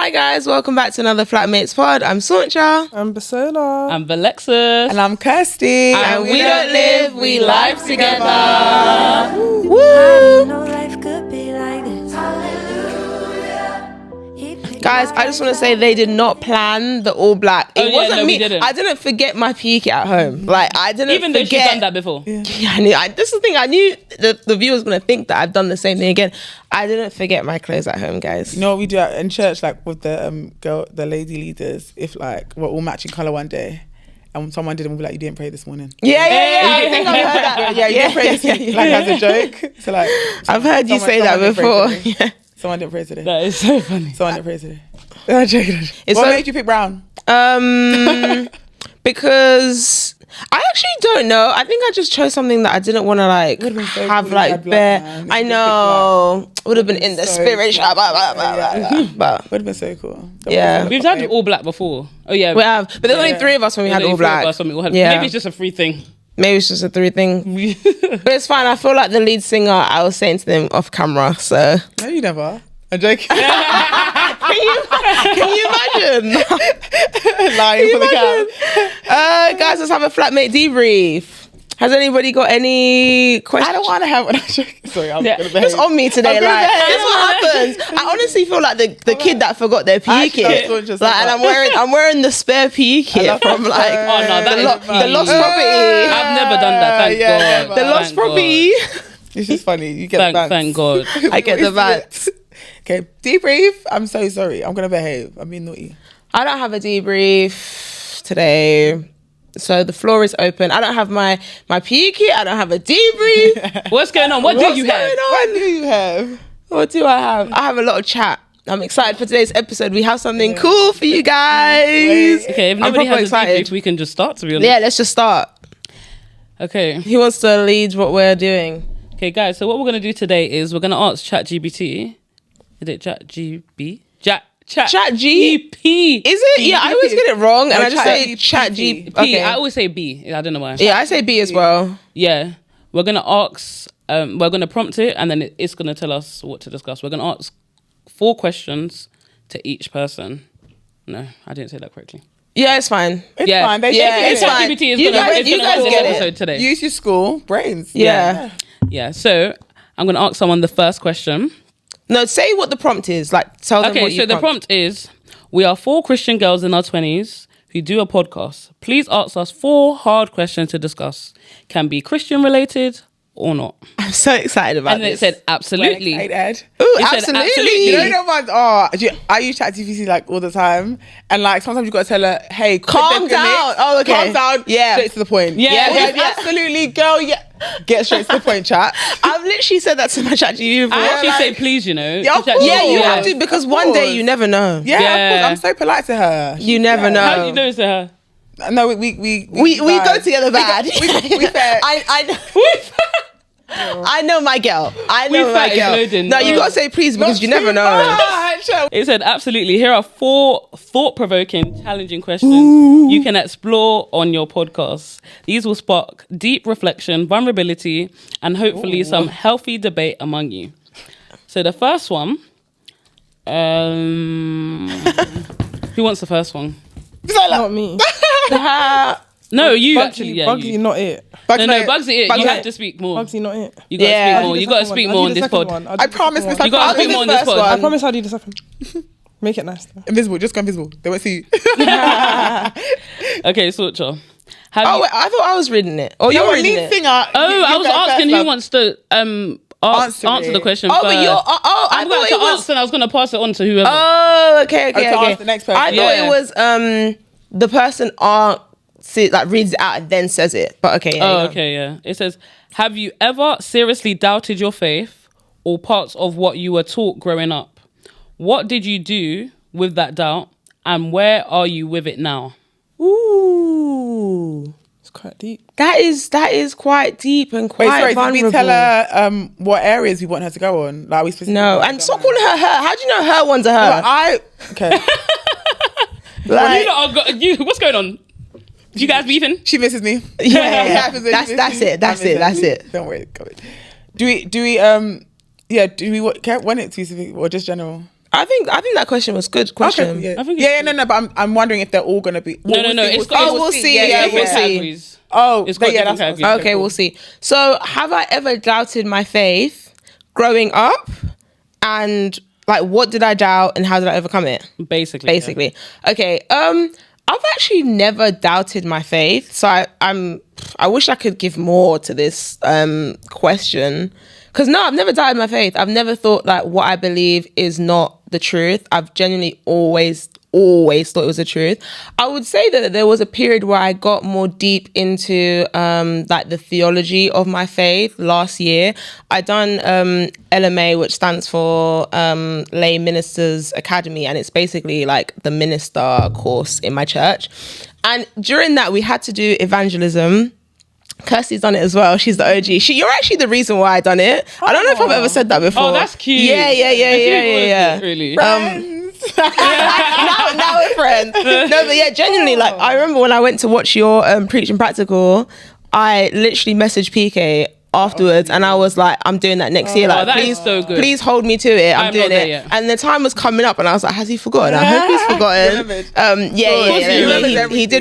Hi guys, welcome back to another Flatmates Pod. I'm Sauncha. I'm Basola. I'm Alexis. And I'm Kirsty. And we don't live, we live together. Woo. Woo! No life could be like this. Guys, I just want to say they did not plan the all black. It wasn't me. We didn't. I didn't forget my PE kit at home. Like, I didn't Even though she's forget. done that before. Yeah, I knew. This is the thing. I knew the viewers were going to think that I've done the same thing again. I didn't forget my clothes at home, guys. You know what we do in church, like with the the lady leaders, if like we're all matching colour one day and someone didn't, we'll be like, you didn't pray this morning. Yeah. I think I've heard that. Yeah, you didn't pray this morning. Like as a joke. So like I've heard you say that someone didn't pray before. today. Yeah. Someone didn't pray today. That is so funny. Someone didn't pray today. I'm joking. It's What so- made you pick brown? Because I actually don't know. I think I just chose something that I didn't want to like Would've been so have cool if you like had black, bare. man. If I you picked know would have been in the so spirit. black. But Would have been so cool. Yeah. We've had all black before. Oh yeah. we have. But there's only Yeah. three of us when we had There's all only three of black. us when we all had- Yeah. Maybe it's just a free thing. Maybe it's just a three thing. But it's fine. I feel like the lead singer. I was saying to them off camera. So No, you never. I'm joking. can you imagine? Lying for the cam. Guys, let's have a flatmate debrief. Has anybody got any questions? I don't want to have when I'm joking. Sorry, I'm Yeah. gonna behave. It's on me today. I'm gonna Like, behave. that's what happens. I honestly feel like the kid that forgot their PE Actually, kit. that's just Like, and I'm wearing the spare PE kit love from that. like Oh no, that is the lost property. I've never done that. Thank Yeah, God. never. The lost Thank God. property. This is funny. You get the Thank God. I get the vibes. Okay, debrief. I'm so sorry. I'm gonna behave. I'm being naughty. I don't have a debrief today. So the floor is open. I don't have my PE kit. I don't have a debrief. What's going on? What do you have? What do you have? What do I have? I have a lot of chat. I'm excited for today's episode. We have something cool for you guys. Okay, if I'm nobody proper has a excited. debrief, we can just start, to be honest. Yeah, let's just start. Okay. Who wants to lead what we're doing? Okay, guys, so what we're going to do today is we're going to ask ChatGPT. Is it ChatGPT? ChatGPT. Is it? Yeah, I always get it wrong, and I just say ChatGPT. Okay. I always say B. I don't know why. Yeah, I say B as well. Yeah. We're going to ask, we're going to prompt it, and then it's going to tell us what to discuss. We're going to ask 4 questions to each person. No, I didn't say that correctly. Yeah, it's fine. It's Yeah. fine. They Yeah, get it's it. fine. ChatGPT is You going guys- you to guys run this get it. episode today. Use your school brains. Yeah. Yeah, so I'm going to ask someone the first question. No, say what the prompt is. Like, tell them Okay, what you so the prompt is, we are 4 Christian girls in our 20s who do a podcast. Please ask us 4 hard questions to discuss. Can be Christian related or not. I'm so excited about And then it this. said, absolutely. Hey, Ed. Ooh, it said absolutely. absolutely. You know what? I use ChatGPT like all the time, and like sometimes you got to tell her, "Hey, quit Calm the gimmicks, down. Oh, okay. Calm down. Yeah. Straight to the point. Yeah. Absolutely, girl. Yeah, get straight to the point, chat. I've literally said that to my ChatGPT before. I actually like- say please, you know. Yeah, of to course. ChatGPT. Yeah, you Yeah. have to, because one day you never know. Yeah, Yeah. of course. I'm so polite to her. You never know. How do you know it's her? No, we We go together bad. We fair. I know my girl. I know We my fat girl. including. No, you gotta say please because you never know. It said, absolutely. Here are 4 thought-provoking, challenging questions you can explore on your podcast. These will spark deep reflection, vulnerability, and hopefully some healthy debate among you. So the first one, who wants the first one? Not me. No, you Bugsy, actually. Yeah, Bugsy, you. not it. No, Bugsy, you have to speak more. Bugsy, not it. You got to Yeah. speak more. You got to speak more on this pod. I promise this. You gotta speak more on this pod. I promise I'll do the second. Make it nice. Though. Invisible. Just go invisible. They won't see you. Okay, Sorcha. Oh, wait, I thought I was reading it. Oh, you're You're a reading lead it. singer. I was asking who wants to Answer answer the it. question Oh, first. but you're. I I'm going thought to it was. answer and I was going to pass it on to whoever. Oh, okay. to ask the next person. I thought Yeah. it was the person like reads it out and then says it. But okay. Yeah, Oh, you go. okay, yeah. It says, have you ever seriously doubted your faith or parts of what you were taught growing up? What did you do with that doubt and where are you with it now? Ooh, It's quite deep. that is quite deep and quite Wait, sorry. vulnerable. Did we tell her what areas we want her to go on? Like we specifically. No, and stop calling her her. How do you know her one's a her? Okay. Like, What's going on? You guys beefing? She misses me. yeah. She misses That's me. it. That's I miss it. That's her. it. Don't worry. Go on. Do we when it to specific or just general? I think that question was good question. Okay, yeah. I think it's yeah, no, but I'm wondering if they're all gonna be. No. It's we'll see. Yeah, different we'll see. categories. Oh, It's got yeah, different that's categories. Okay, cool. we'll see. So, have I ever doubted my faith growing up? And like, what did I doubt and how did I overcome it? Basically. Okay. I've actually never doubted my faith. So I wish I could give more to this question. Because no, I've never doubted my faith. I've never thought that what I believe is not the truth. I've genuinely always thought it was the truth. I would say that there was a period where I got more deep into like the theology of my faith last year. I done LMA, which stands for Lay Ministers Academy, and it's basically like the minister course in my church. And during that, we had to do evangelism. Kirsty's done it as well. She's the OG. You're actually the reason why I done it. I don't know if I've ever said that before. Oh, that's cute. Yeah. Really. Now we're friends. No, but yeah, genuinely, like I remember when I went to watch your preaching practical, I literally messaged PK afterwards and I was like, I'm doing that next year. Like, that is so good. Please hold me to it. I'm doing not there it. yet. And the time was coming up and I was like, has he forgotten? I hope he's forgotten.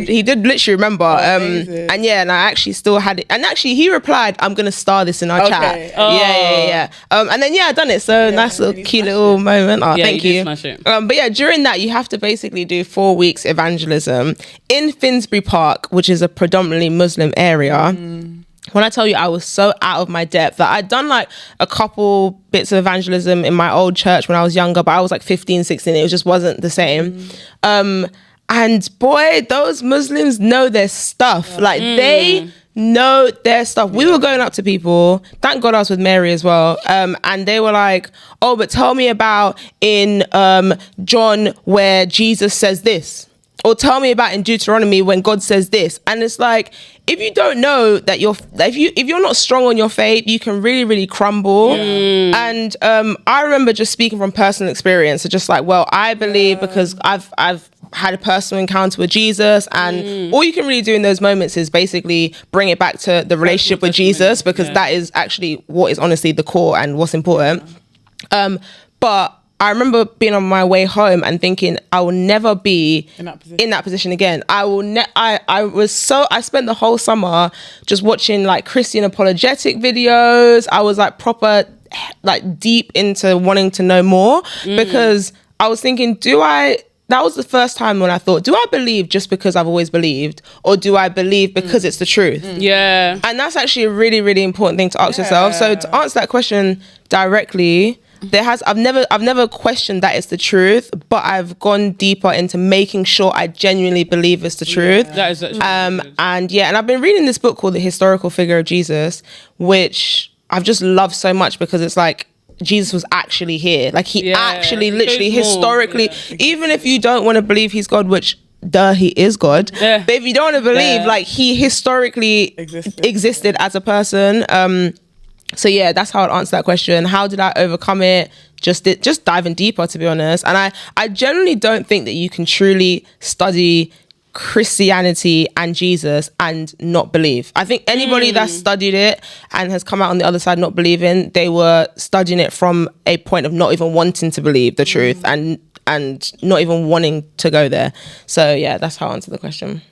He did literally remember. And I actually still had it. And actually he replied, I'm gonna star this in our chat. Oh. Yeah. And then I done it. So nice little cute little moment. Oh, Yeah, thank you you. did smash it. But yeah, during that you have to basically do 4 weeks evangelism in Finsbury Park, which is a predominantly Muslim area. When I tell you I was so out of my depth that I'd done like a couple bits of evangelism in my old church when I was younger, but I was like 15, 16. It just wasn't the same. And boy, those Muslims know their stuff. Like they know their stuff. We were going up to people. Thank God I was with Mary as well. And they were like, oh, but tell me about in John where Jesus says this. Or tell me about in Deuteronomy when God says this. And it's like, if you don't know that if you're not strong on your faith, you can really, really crumble. And I remember just speaking from personal experience. So just like, well, I believe because I've had a personal encounter with Jesus, and all you can really do in those moments is basically bring it back to the relationship with Jesus, because that is actually what is honestly the core and what's important. But I remember being on my way home and thinking, I will never be in that position again. I spent the whole summer just watching like Christian apologetic videos. I was like proper like deep into wanting to know more, because I was thinking, that was the first time when I thought, do I believe just because I've always believed, or do I believe because it's the truth? Yeah. And that's actually a really, really important thing to ask yourself. So to answer that question directly, I've never questioned that it's the truth, but I've gone deeper into making sure I genuinely believe it's the truth. That is and I've been reading this book called The Historical Figure of Jesus, which I've just loved so much, because it's like Jesus was actually here. Like he actually literally historically, even if you don't want to believe he's God, which he is God, but if you don't want to believe, like he historically existed as a person. So yeah, that's how I'd answer that question. How did I overcome it? Just diving deeper, to be honest. And I generally don't think that you can truly study Christianity and Jesus and not believe. I think anybody that studied it and has come out on the other side not believing, they were studying it from a point of not even wanting to believe the truth and not even wanting to go there. So yeah, that's how I answer the question.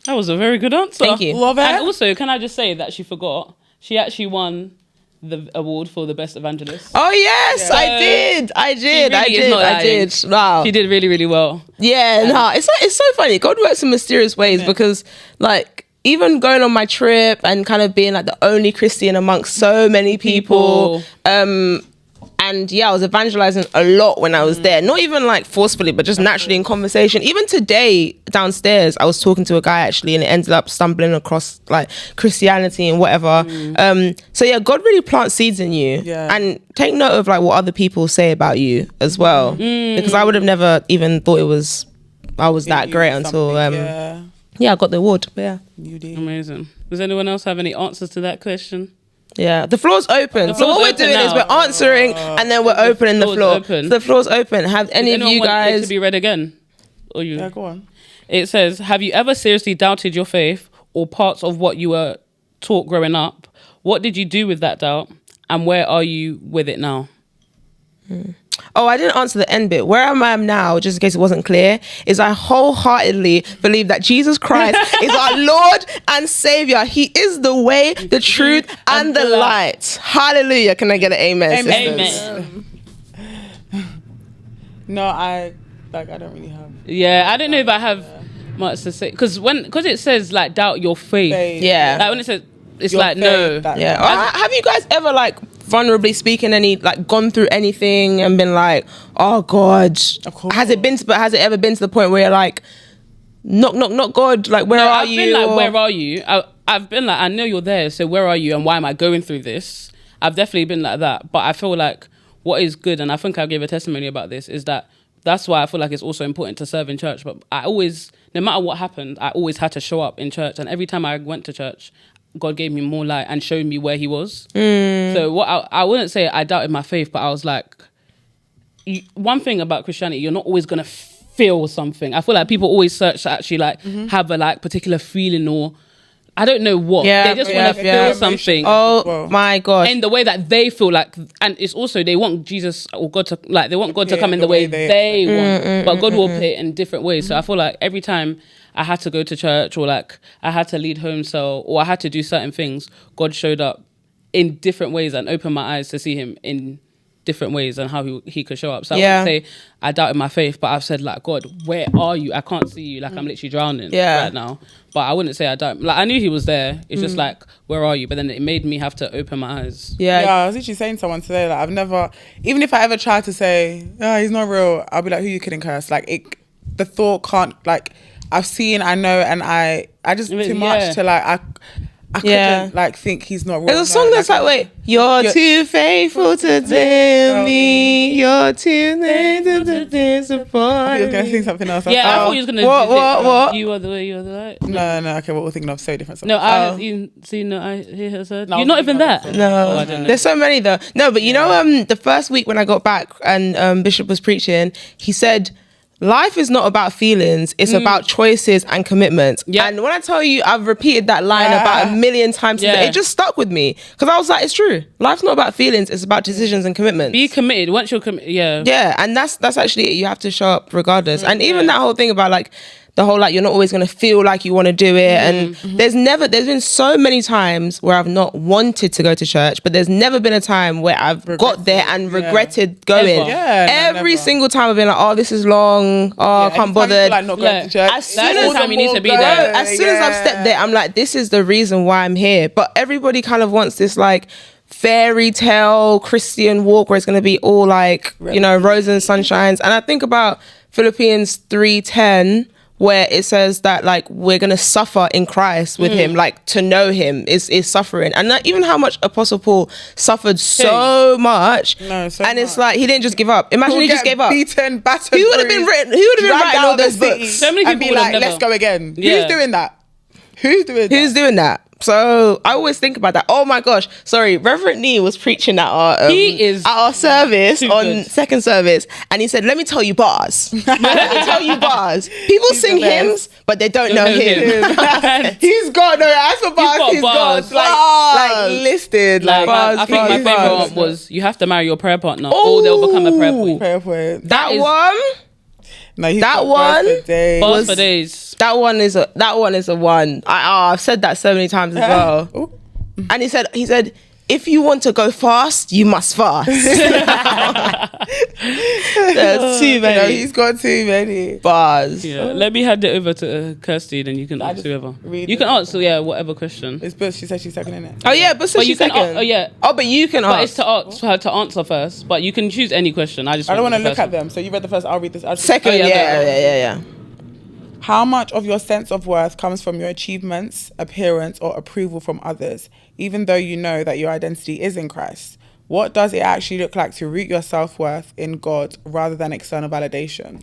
That was a very good answer. Thank you. Love it. And also, can I just say that she forgot? She actually won the award for the best evangelist. Oh yes, I did. I did. Wow. She did really, really well. Yeah, no, it's so funny. God works in mysterious ways, because like even going on my trip and kind of being like the only Christian amongst so many people. And yeah, I was evangelizing a lot when I was there. Not even like forcefully, but just naturally in conversation. Even today, downstairs, I was talking to a guy actually, and it ended up stumbling across like Christianity and whatever. So yeah, God really plants seeds in you. Yeah. And take note of like what other people say about you as well. Because I would have never even thought I was that great until I got the award. But yeah. You did. Amazing. Does anyone else have any answers to that question? Yeah, the floor's open. So what we're doing is we're answering and then we're opening the floor. So the floor's open. Have any of you want it guys to be read again? Or you? Yeah, go on. It says, have you ever seriously doubted your faith or parts of what you were taught growing up? What did you do with that doubt? And where are you with it now? I didn't answer the end bit. Where I am now, just in case it wasn't clear, is I wholeheartedly believe that Jesus Christ is our Lord and Savior. He is the way, the truth, and the light. Hallelujah. Can I get an amen? Amen. No, I don't really have. Yeah, I don't know if I have much to say because it says like doubt your faith. Yeah. Like when it says it's Your like faith, no. Yeah. Have you guys ever like vulnerably speaking gone through anything and been like, oh God, Of course. has it ever been to the point where you're like, knock God, like where are I've you? been like, Or- where are you? I've been like, I know you're there, so where are you and why am I going through this? I've definitely been like that. But I feel like what is good, and I think I gave a testimony about this, is that's why I feel like it's also important to serve in church. But I always, no matter what happened, I always had to show up in church. And every time I went to church, God gave me more light and showed me where he was. So what I wouldn't say I doubted my faith, but I was like, one thing about Christianity, you're not always going to feel something. I feel like people always search to actually like have a like particular feeling or I don't know what. They just want to feel something. Oh my gosh. In the way that they feel like, and it's also they want Jesus or God to like, they want God to come in the way they want, but God will play it in different ways. So I feel like every time I had to go to church or like I had to lead home cell or I had to do certain things, God showed up in different ways and opened my eyes to see him in different ways and how he could show up. So I wouldn't say I doubted my faith, but I've said like, God, where are you? I can't see you. Like I'm literally drowning right now. But I wouldn't say I doubt. Like I knew he was there. It's just like, where are you? But then it made me have to open my eyes. Yeah, I was literally saying to someone today, like I've never, even if I ever try to say, he's not real, I'll be like, who you kidding, curse? Like the thought can't, like I've seen, I know, and I just too much to like, I couldn't like think he's not real. There's a song that's like, wait, you're too faithful to tell me, you're too late to disappoint. You're gonna sing something else. Yeah, I thought you was gonna what? You are the way, you are the light. No, okay, what we're thinking of so different songs. No, I haven't seen no, I hear her said. You're not even that. No, I don't know. there's so many though. No, but you know, the first week when I got back and Bishop was preaching, he said, life is not about feelings, it's about choices and commitments. And when I tell you, I've repeated that line about 1 million times today, it just stuck with me. Because I was like, it's true. Life's not about feelings, it's about decisions and commitments. Be committed. Once you're committed, Yeah, and that's actually it. You have to show up regardless. And even that whole thing about like, the whole like you're not always going to feel like you want to do it and there's been so many times where I've not wanted to go to church, but there's never been a time where I've got there and regretted going. Every single time I've been like, oh, this is long, I can't bother. Like not going to church. As soon as you need to be there. As soon as I've stepped there, I'm like, this is the reason why I'm here. But everybody kind of wants this like fairy tale Christian walk where it's going to be all like, you know, roses and sunshines. And I think about Philippians 3:10, where it says that like we're gonna suffer in Christ with him, like to know him is suffering, and that even how much Apostle Paul suffered so much, and it's like he didn't just give up. Imagine he just gave up, beaten, battered. He would have been writing all those books. So many people be would like, have let's never. go again. Yeah. Who's doing that? Who's doing that? So I always think about that. Oh my gosh, sorry, Reverend Nee was preaching at our service on good. second service, and he said, "Let me tell you bars. Let me tell you bars. People sing hymns, but they don't know him. He's got as for bars. He's got like listed like bars. I think my favorite one was you have to marry your prayer partner, Oh. or they'll become a prayer point. Prayer point. That is- one." No, he's That got one bars for days. Bars for days. That one is a one. I've said that so many times as well. Ooh. And he said, if you want to go fast, you must fast. There's too many. No, he's got too many bars. Yeah, let me hand it over to Kirsty, then you can ask whoever. You can answer, whatever question. It's but she said she's second in it. Oh yeah, but so But you she's can, second. But you can But ask. it's to ask her to answer first. But you can choose any question. I don't want to look at them. So you read the first. I'll read this. Second, yeah. How much of your sense of worth comes from your achievements, appearance, or approval from others, even though you know that your identity is in Christ? What does it actually look like to root your self-worth in God rather than external validation?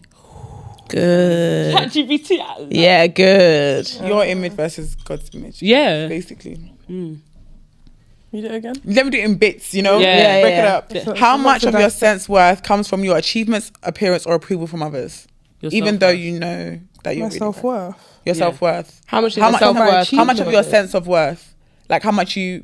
Good. ChatGPT. Yeah, good. Your image versus God's image. Yeah. Basically. You do it again? Let me do it in bits, you know? Yeah. Break Yeah. it up. So How what's much the of your dissect? sense-worth comes from your achievements, appearance, or approval from others? Your Even though self-worth. you know that you're My really self-worth. your Yeah. self-worth. How much is How your much, self-worth? how much of your sense of worth? Like how much you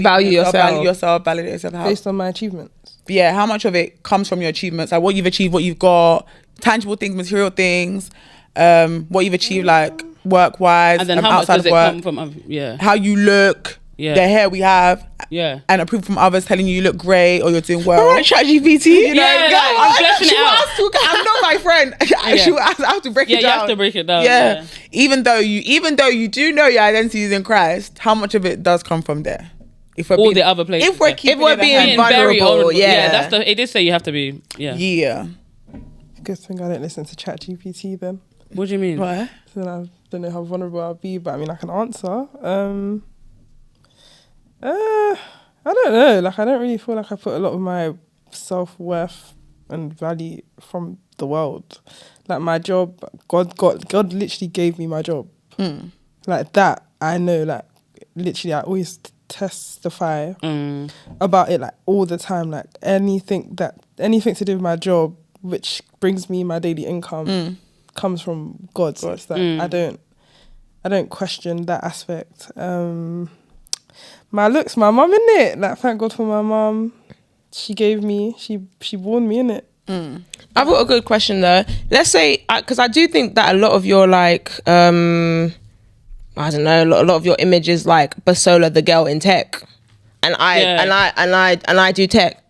Value yourself. Validate yourself. Based on my achievements. Yeah, how much of it comes from your achievements, like what you've achieved, what you've got, tangible things, material things, what you've achieved, like work-wise, And then how much outside does of it work, come from? Yeah. how you look, Yeah. the hair we have, And approval from others telling you look great or you're doing well. All right, ChatGPT. You know, Yeah, like, I'm fleshing it out. I'm not my friend. I have to break it down. You have to break it down. Yeah. Even though you do know your identity is in Christ, how much of it does come from there? If we're All being, the other places. if we're keeping it being at hand. very vulnerable, honorable. yeah. That's it did say you have to be. Yeah. Good thing I don't listen to ChatGPT then. What do you mean? What? So then I don't know how vulnerable I'll be, but I mean, I can answer. I don't know. Like, I don't really feel like I put a lot of my self-worth and value from the world. Like, my job, God literally gave me my job. Like, that, I know, like, literally, I always testify about it, like, all the time. Like, anything to do with my job, which brings me my daily income, comes from God. So it's like, I don't question that aspect. My looks, my mum, innit? Like, thank God for my mum. She gave me, she born me, innit? I've got a good question though. Let's say, because I do think that a lot of your like, I don't know, a lot of your image is like Basola, the girl in tech, and I do tech,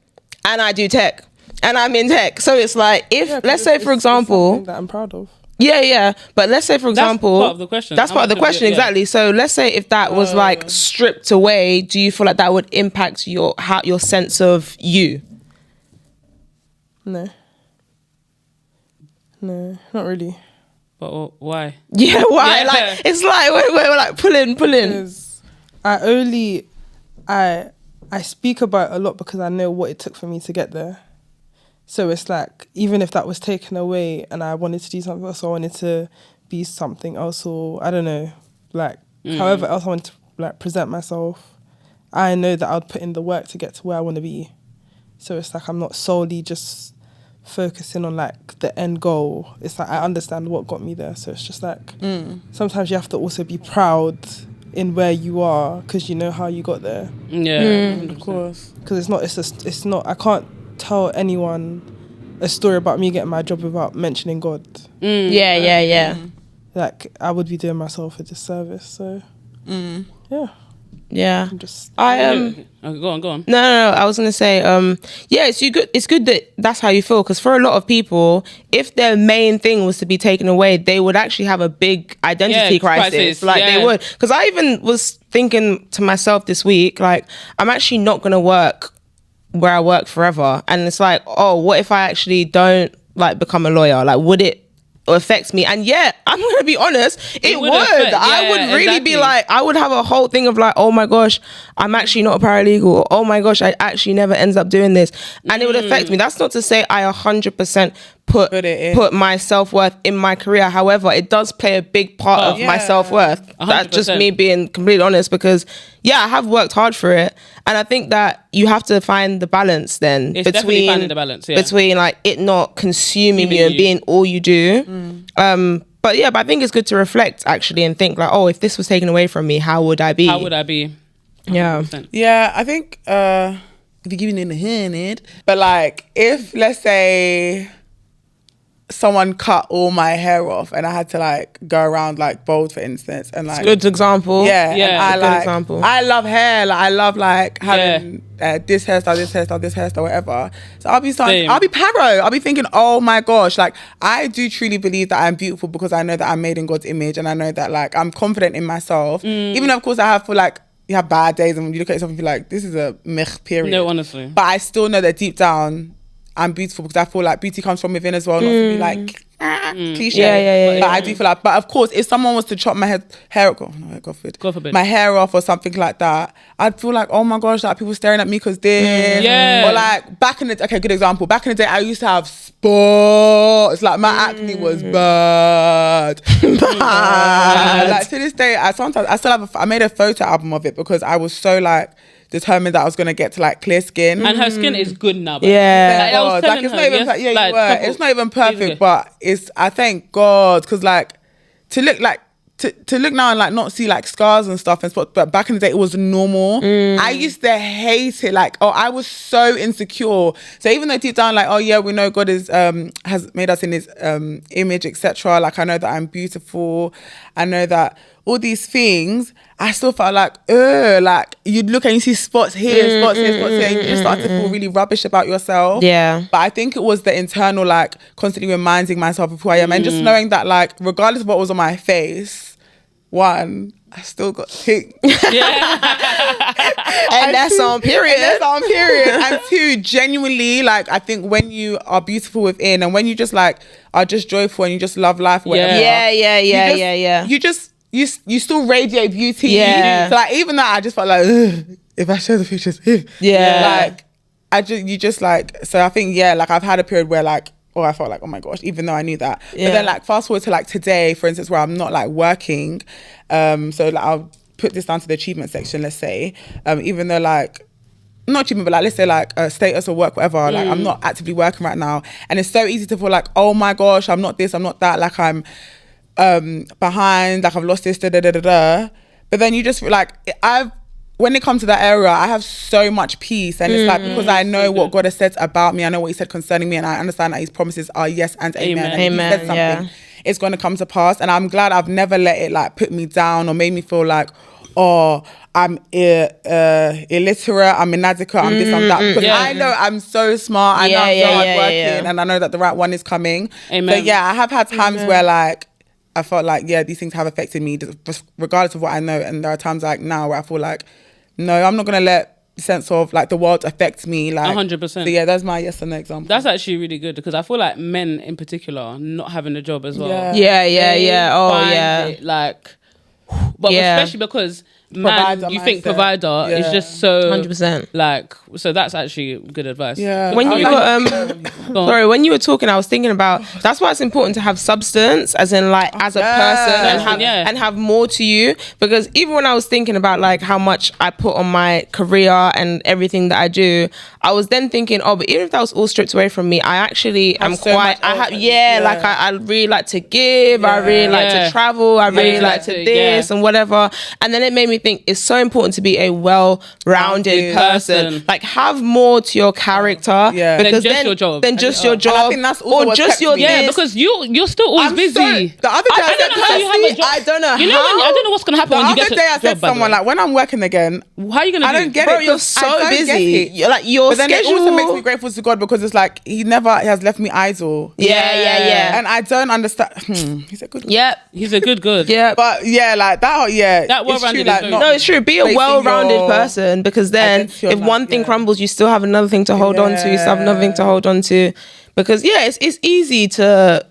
and I do tech, and I'm in tech. So it's like, if let's say for example, it's that I'm proud of. Yeah. But let's say, for example, part of the question. That's part of the question, exactly. So let's say if that was like stripped away, do you feel like that would impact your sense of you? No, not really. But why? Yeah, why? Yeah. Like, it's like we're like pulling. Because I speak about it a lot because I know what it took for me to get there. So it's like, even if that was taken away and I wanted to do something else, or I wanted to be something else, or I don't know, like however else I want to like present myself, I know that I'd put in the work to get to where I want to be. So it's like, I'm not solely just focusing on like the end goal. It's like, I understand what got me there. So it's just like, sometimes you have to also be proud in where you are because you know how you got there. Yeah, Of course. Because it's not, I can't tell anyone a story about me getting my job without mentioning God. Yeah. Like, I would be doing myself a disservice. So Yeah. I'm just Go on. No. I was gonna say, it's good that that's how you feel, because for a lot of people, if their main thing was to be taken away, they would actually have a big identity crisis. Like they would, because I even was thinking to myself this week, like, I'm actually not gonna work where I work forever, and it's like, oh, what if I actually don't like become a lawyer? Like, would it affect me? And yeah, I'm gonna be honest, it would. I would really be like, I would have a whole thing of like, oh my gosh, I'm actually not a paralegal, or oh my gosh, I actually never ends up doing this, and it would affect me. That's not to say I 100% put my self-worth in my career. However, it does play a big part of my self-worth. 100%. That's just me being completely honest, because I have worked hard for it, and I think that you have to find the balance then Definitely finding the balance, between like it not consuming you and being all you do. But I think it's good to reflect actually and think like, oh, if this was taken away from me, how would I be? 100%. Yeah, I think if you're giving in the hand, but like, if let's say someone cut all my hair off and I had to like go around like bald, for instance, and like, Good example. And Good example. I love hair. Like, I love like having this hairstyle, whatever. So I'll be paro. I'll be thinking, oh my gosh, like, I do truly believe that I'm beautiful because I know that I'm made in God's image, and I know that like I'm confident in myself. Even though of course I you have bad days, and when you look at yourself and feel like this is a meh period. No, honestly. But I still know that deep down I'm beautiful, because I feel like beauty comes from within as well, not to be like cliche. But I do feel like, but of course, if someone was to chop my hair, God forbid, my hair off or something like that, I'd feel like, oh my gosh, like people staring at me because this. Or like back in the good example. Back in the day, I used to have spots. Like my acne was bad. Like to this day, I made a photo album of it because I was so like determined that I was gonna get to like clear skin, and her skin is good now. Yeah, it's not even perfect, but I thank God, because like to look like to look now and like not see like scars and stuff and spots, but back in the day it was normal. I used to hate it. Like, I was so insecure. So even though deep down, like, oh yeah, we know God is has made us in His image, etc. Like, I know that I'm beautiful. I know that all these things. I still felt like, like you'd look and you see spots here, spots here, spots here, and you just start to feel really rubbish about yourself. Yeah. But I think it was the internal, like, constantly reminding myself of who I am, and just knowing that, like, regardless of what was on my face, one, I still got pink. And that's on period. And two, genuinely, like, I think when you are beautiful within and when you just like are just joyful and you just love life, whatever. You still radiate beauty. Yeah. So like even that, I just felt like, ugh, if I show the pictures, like so I think like I've had a period where like, I felt like, oh my gosh, even though I knew that. But then like fast forward to like today, for instance, where I'm not like working. So like I'll put this down to the achievement section, let's say. Even though like, not achievement, but like let's say like status or work, whatever. Like I'm not actively working right now. And it's so easy to feel like, oh my gosh, I'm not this, I'm not that. Like I'm behind, like I've lost this, But then you just like, when it comes to that area, I have so much peace, and it's like because I know what God has said about me, I know what He said concerning me, and I understand that His promises are yes and amen. And He said something, it's going to come to pass, and I'm glad I've never let it like put me down or made me feel like, oh, I'm illiterate, I'm inadequate, I'm this, I'm that. Because I know I'm so smart, I know I'm so hardworking, and I know that the right one is coming. Amen. So I have had times where like I felt like, these things have affected me regardless of what I know. And there are times like now where I feel like, no, I'm not going to let the sense of like the world affect me. Like 100%. So that's my yes and no example. That's actually really good because I feel like men in particular not having a job as well. Yeah. Oh, yeah. It, like, but especially because man, you think provider is just so 100%. like, so that's actually good advice. Yeah. When you were when you were talking, I was thinking about that's why it's important to have substance, as in like as a person, and have more to you. Because even when I was thinking about like how much I put on my career and everything that I do, I was then thinking, but even if that was all stripped away from me, I actually am quite. Like I really like to give. I really like to travel. I really like to this and whatever. And then it made me think it's so important to be a well-rounded person. Like have more to your character because than just your job. Than just your job. And I think that's also or just your because you're still always busy. The other day I don't know how you have a job. I don't know. You know when, I don't know what's gonna happen when you get to the other day I said to someone like, when I'm working again, how are you gonna? I don't get Bro, it. you're so busy. You're like your but then schedule. it also makes me grateful to God because it's like He never has left me idle. Yeah. And I don't understand. He's a good. Yep. He's a good. Yeah. But like that. Yeah. That well-rounded. No, it's true. Be a well-rounded person because then if one thing crumbles, you still have another thing to hold on to. You still have another thing to hold on to. Because it's easy to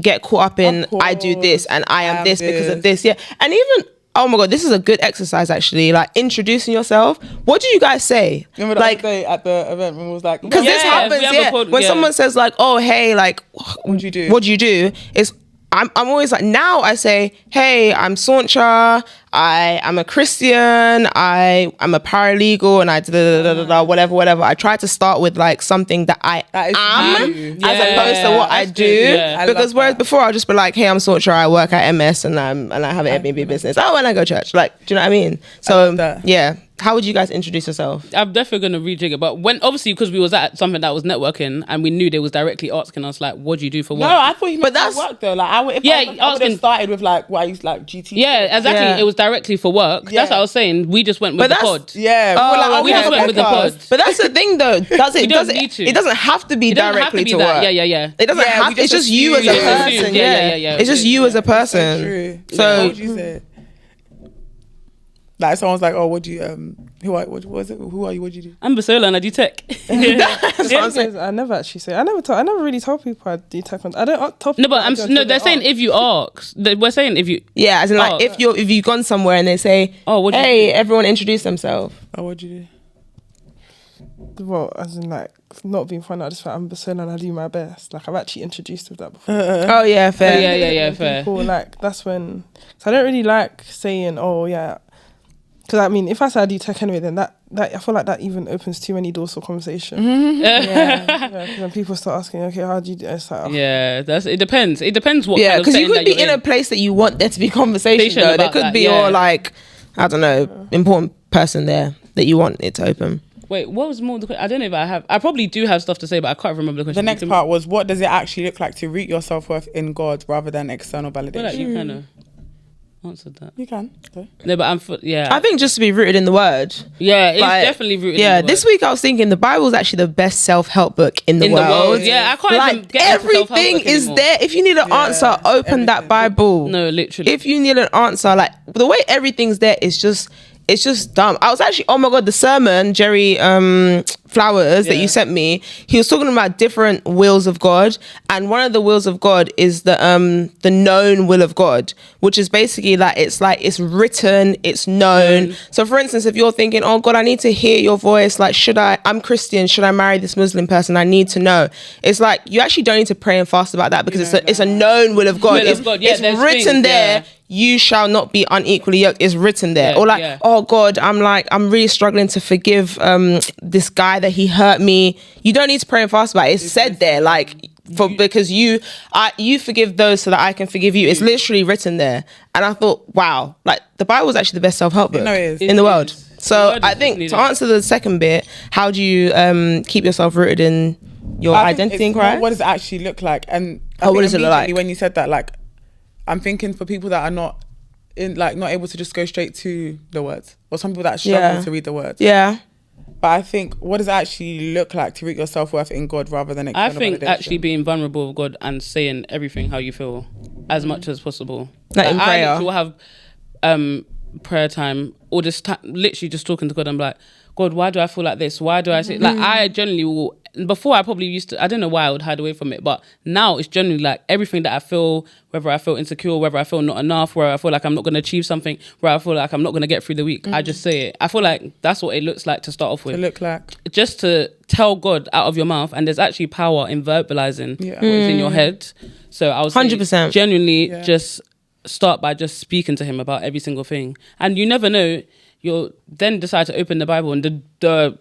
get caught up in I do this and I am this because of this. Yeah. And even oh my God, this is a good exercise actually. Like introducing yourself. What do you guys say? Remember the like other day at the event when it was like, because this happens. When someone says like, oh hey, like what do you do? What do you do? It's I'm always like, now I say, hey, I'm Sauntra, I'm a Christian, I'm a paralegal, and I whatever. I try to start with like something that I am as opposed to what I do. Yeah. Because whereas before I'll just be like, hey, I'm Sauntra, I work at MS and I have an Airbnb business. Oh, and I go to church. Like, do you know what I mean? So yeah. How would you guys introduce yourself? I'm definitely going to rejig it. But when obviously because we was at something that was networking and we knew they was directly asking us like, what do you do for work? No, I thought you meant for work though. Like I would have started with like what I used like GT. Yeah, exactly. Yeah. It was directly for work. Yeah. That's what I was saying. We just went with the pod. Yeah. We just went with the pod. But that's the thing though. It doesn't have to be directly to work. Yeah. It doesn't have to. It's just you as a person. Yeah. It's just you as a person. True. So what would you say? Like someone's like, oh, what do you who are you? What do you do? I'm Basola and I do tech. I never actually say. I never really tell people I do tech. I don't tell people. No, they're saying if you ask. We're saying if you. Yeah, as in like if you've gone somewhere and they say, oh, hey, everyone introduce themselves. Oh, what do you do? Well, as in like not being funny, I just feel I'm Basola and I do my best. Like I've actually introduced with that before. Oh yeah, fair. Yeah, fair. People, like that's when. So I don't really like saying, oh yeah. Because I mean, if I say I do tech anyway, then that that I feel like that even opens too many doors for conversation. Yeah. Because when people start asking, okay, how do you do it? It's like, oh, Yeah, it depends. It depends what. Yeah, kind of because you setting could that be you're in a place that you want there to be conversation. Though there about could that, be yeah. or like, I don't know, important person there that you want it to open. Wait, what was more of the question? I don't know if I have. I probably do have stuff to say, but I can't remember the question. The next part was, what does it actually look like to root your self-worth in God rather than external I feel like validation? you kind of answered that. You can. Okay. No, but yeah. I think just to be rooted in the word. Yeah, it's Like, definitely rooted. Yeah, in the this word. week I was thinking the Bible is actually the best self-help book in the world. Yeah, I can't even Like get into self-help everything book is anymore. there. If you need an answer, open that everything. Bible. No, literally. If you need an answer, like the way everything's there is just, it's just dumb. I was actually, oh my god, the sermon Jerry Flowers that you sent me, he was talking about different wills of God, and one of the wills of God is the known will of God, which is basically like it's written, it's known. So for instance, if you're thinking, oh God, I need to hear your voice, like I'm Christian, should I marry this Muslim person? I need to know. It's like you actually don't need to pray and fast about that because it's a known will of God. Will of God. Yeah, it's there's written things, there. yeah. You shall not be unequally yoked. It's written there. Yeah, Or like, yeah. oh God, I'm really struggling to forgive this guy that he hurt me. You don't need to pray and fast about it. It's said there, like because you forgive those so that I can forgive you. It's literally written there. And I thought, wow, like the Bible is actually the best self-help book No, it is. in the world. The So word I is think needed. to answer the second bit, how do you keep yourself rooted in your I think identity in it's more, Christ? what does it actually look like? And I Oh, what think does it look like? immediately when you said that, like, I'm thinking for people that are not able to just go straight to the words, or some people that struggle to read the words. Yeah. But I think, what does it actually look like to root your self-worth in God rather than I external think validation? actually being vulnerable with God and saying everything how you feel as much as possible. Like in prayer. I literally will have prayer time or just literally just talking to God. I'm like, God, why do I feel like this? Why do I say like I generally will? Before I probably used to, I don't know why I would hide away from it, but now it's generally like everything that I feel, whether I feel insecure, whether I feel not enough, where I feel like I'm not going to achieve something, where I feel like I'm not going to get through the week, I just say it. I feel like that's what it looks like to start off with. To look like. Just to tell God out of your mouth, and there's actually power in verbalizing what is in your head. So I was 100%. genuinely just start by just speaking to him about every single thing, and you never know, you'll then decide to open the Bible and the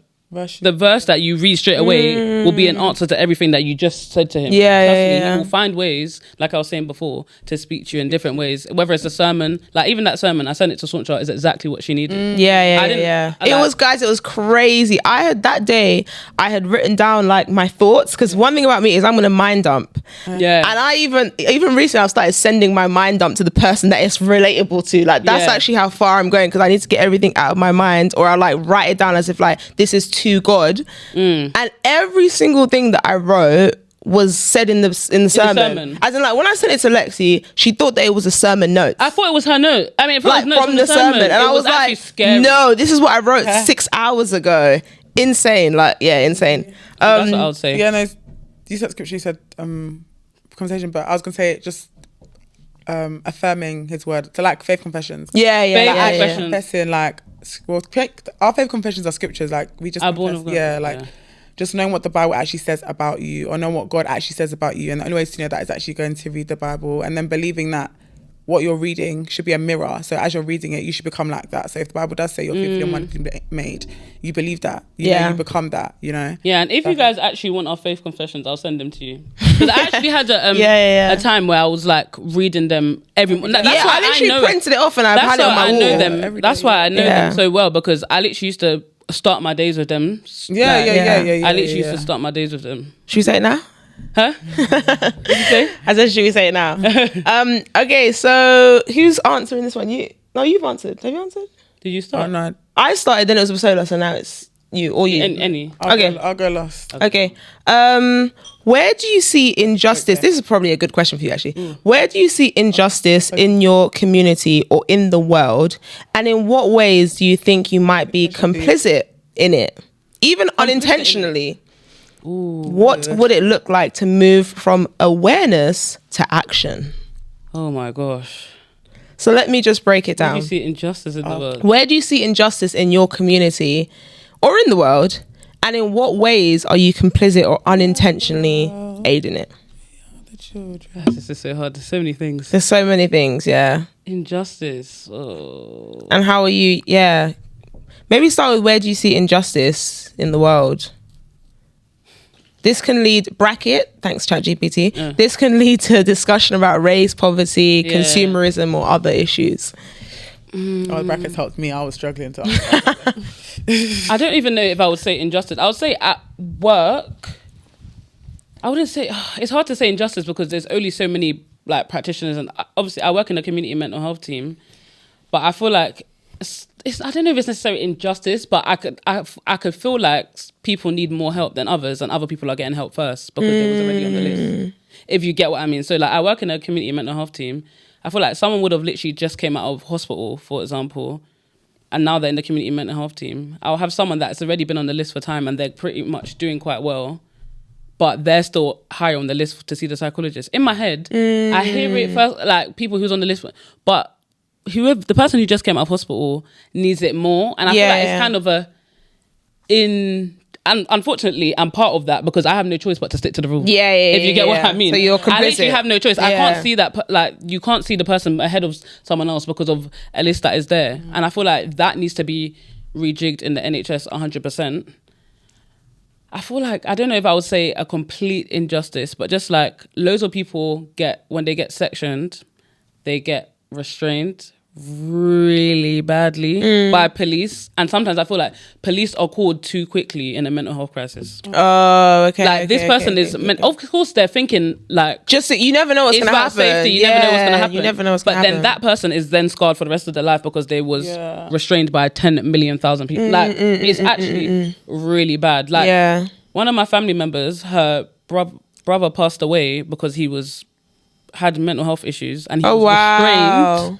verse that you read straight away will be an answer to everything that you just said to him. Yeah, Trust yeah, me, yeah. He will find ways, like I was saying before, to speak to you in different ways. Whether it's a sermon, like even that sermon, I sent it to Suncha, is exactly what she needed. Yeah. It was crazy. That day I had written down like my thoughts, because one thing about me is I'm gonna mind dump. Yeah. And I even recently I've started sending my mind dump to the person that it's relatable to. Like that's actually how far I'm going, because I need to get everything out of my mind, or I like write it down as if like this is to God. And every single thing that I wrote was said in the sermon. As in, like, when I sent it to Lexi, she thought that it was a sermon note. I thought it was her note. I mean, Like, from the sermon. And I was like, scary. no, this is what I wrote 6 hours ago. Insane. Like, yeah, insane. That's what I would say. Yeah, no, you said scripture, you said conversation, but I was going to say just affirming his word. So like faith confessions. Confessions. Confessing, like, well, our faith confessions are scriptures, like we just Are born confess, of God. yeah, like just knowing what the Bible actually says about you, or knowing what God actually says about you, and the only way to know that is actually going to read the Bible, and then believing that what you're reading should be a mirror. So as you're reading it, you should become like that. So if the Bible does say you're fearfully and wonderfully made, you believe that. You know, you become that, you know? Yeah, and if you guys actually want our faith confessions, I'll send them to you. Because I actually had a time where I was like reading them every morning. That's why I literally printed it off and I've had it on my wall. Know them. That's why I know them so well, because I literally used to start my days with them. Yeah. I literally used to start my days with them. Should we say it now? Huh? What did you say? I said, should we say it now? Okay, so who's answering this one? You've answered. Have you answered? Did you start? Oh, no. I started, then it was Basola, so now it's you or you. Any. I'll go last. Okay. Where do you see injustice? This is probably a good question for you, actually. Where do you see injustice in your community or in the world? And in what ways do you think you might be complicit in it? Even unintentionally. What would it look like to move from awareness to action? Oh my gosh. So let me just break it Where down. do you see injustice in the world? Where do you see injustice in your community or in the world? And in what ways are you complicit or unintentionally aiding it? The children. This is so hard. There's so many things. There's so many things, yeah. Injustice. Oh. And how are you, Maybe start with, where do you see injustice in the world? This can lead, bracket, thanks ChatGPT, this can lead to a discussion about race, poverty, consumerism, or other issues. Oh, the brackets helped me. I was struggling to I don't even know if I would say injustice. I would say at work, I wouldn't say, it's hard to say injustice because there's only so many like practitioners, and obviously I work in a community mental health team, but I feel like it's I don't know if it's necessarily injustice, but I could feel like people need more help than others, and other people are getting help first because they was already on the list. If you get what I mean. So like I work in a community mental health team. I feel like someone would have literally just came out of hospital, for example, and now they're in the community mental health team. I'll have someone that's already been on the list for time and they're pretty much doing quite well, but they're still higher on the list to see the psychologist. In my head, I hear it first, like people who's on the list, but whoever, the person who just came out of hospital needs it more. And I feel like it's kind of and unfortunately, I'm part of that because I have no choice but to stick to the rules. If you get what I mean. So you're complicit. I literally have no choice. I can't see that, like, you can't see the person ahead of someone else because of a list that is there. And I feel like that needs to be rejigged in the NHS 100%. I feel like, I don't know if I would say a complete injustice, but just like loads of people when they get sectioned, they get restrained really badly by police, and sometimes I feel like police are called too quickly in a mental health crisis. Oh, okay. Like this person is of course they're thinking like just you never know what's going to happen. Safety, you never know what's going to happen. You never know what's going to happen. But then that person is then scarred for the rest of their life because they was restrained by 10 million thousand people. Like it's actually really bad. Like one of my family members, her brother passed away because he had mental health issues and he was restrained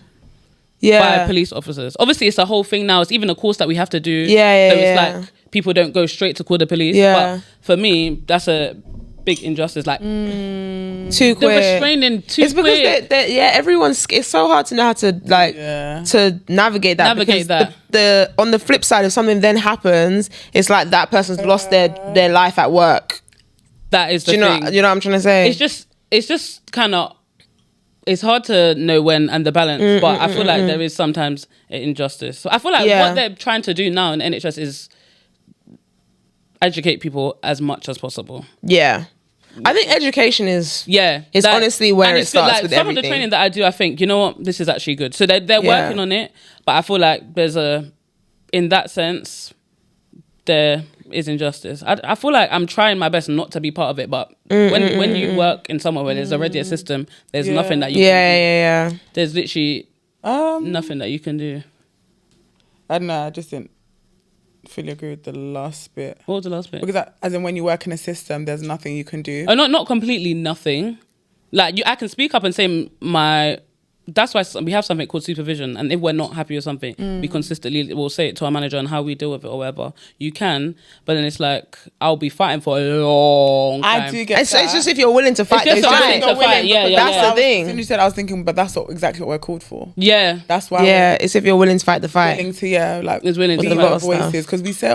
by police officers. Obviously, it's a whole thing now. It's even a course that we have to do. So it's like people don't go straight to call the police. But for me, that's a big injustice. Like too quick. They're restraining too it's because quick. Everyone's. It's so hard to know how to to navigate that. The on the flip side, if something then happens, it's like that person's lost their life at work. That is the thing. You know what I'm trying to say? It's just kind of. It's hard to know when and the balance, but I feel like there is sometimes an injustice. So I feel like what they're trying to do now in NHS is educate people as much as possible. Yeah. I think education is it's honestly where it starts with everything. Some of the training that I do, I think, you know what, this is actually good. So they're working on it, but I feel like in that sense, there is injustice. I feel like I'm trying my best not to be part of it, but when you work in somewhere where there's already a system, there's nothing that you can do. There's literally nothing that you can do. I don't know, I just didn't fully agree with the last bit. What was the last bit? Because as in when you work in a system, there's nothing you can do. Oh, not completely nothing. Like I can speak up and say that's why we have something called supervision, and if we're not happy with something, we consistently will say it to our manager and how we deal with it or whatever. You can, but then it's like I'll be fighting for a long time. I do get that. It's just if you're willing to fight. That's the thing. As soon as you said, I was thinking, but that's not exactly what we're called for. Yeah, that's why. Yeah, it's if you're willing to fight the fight. Willing to it's willing to fight voices, because we say,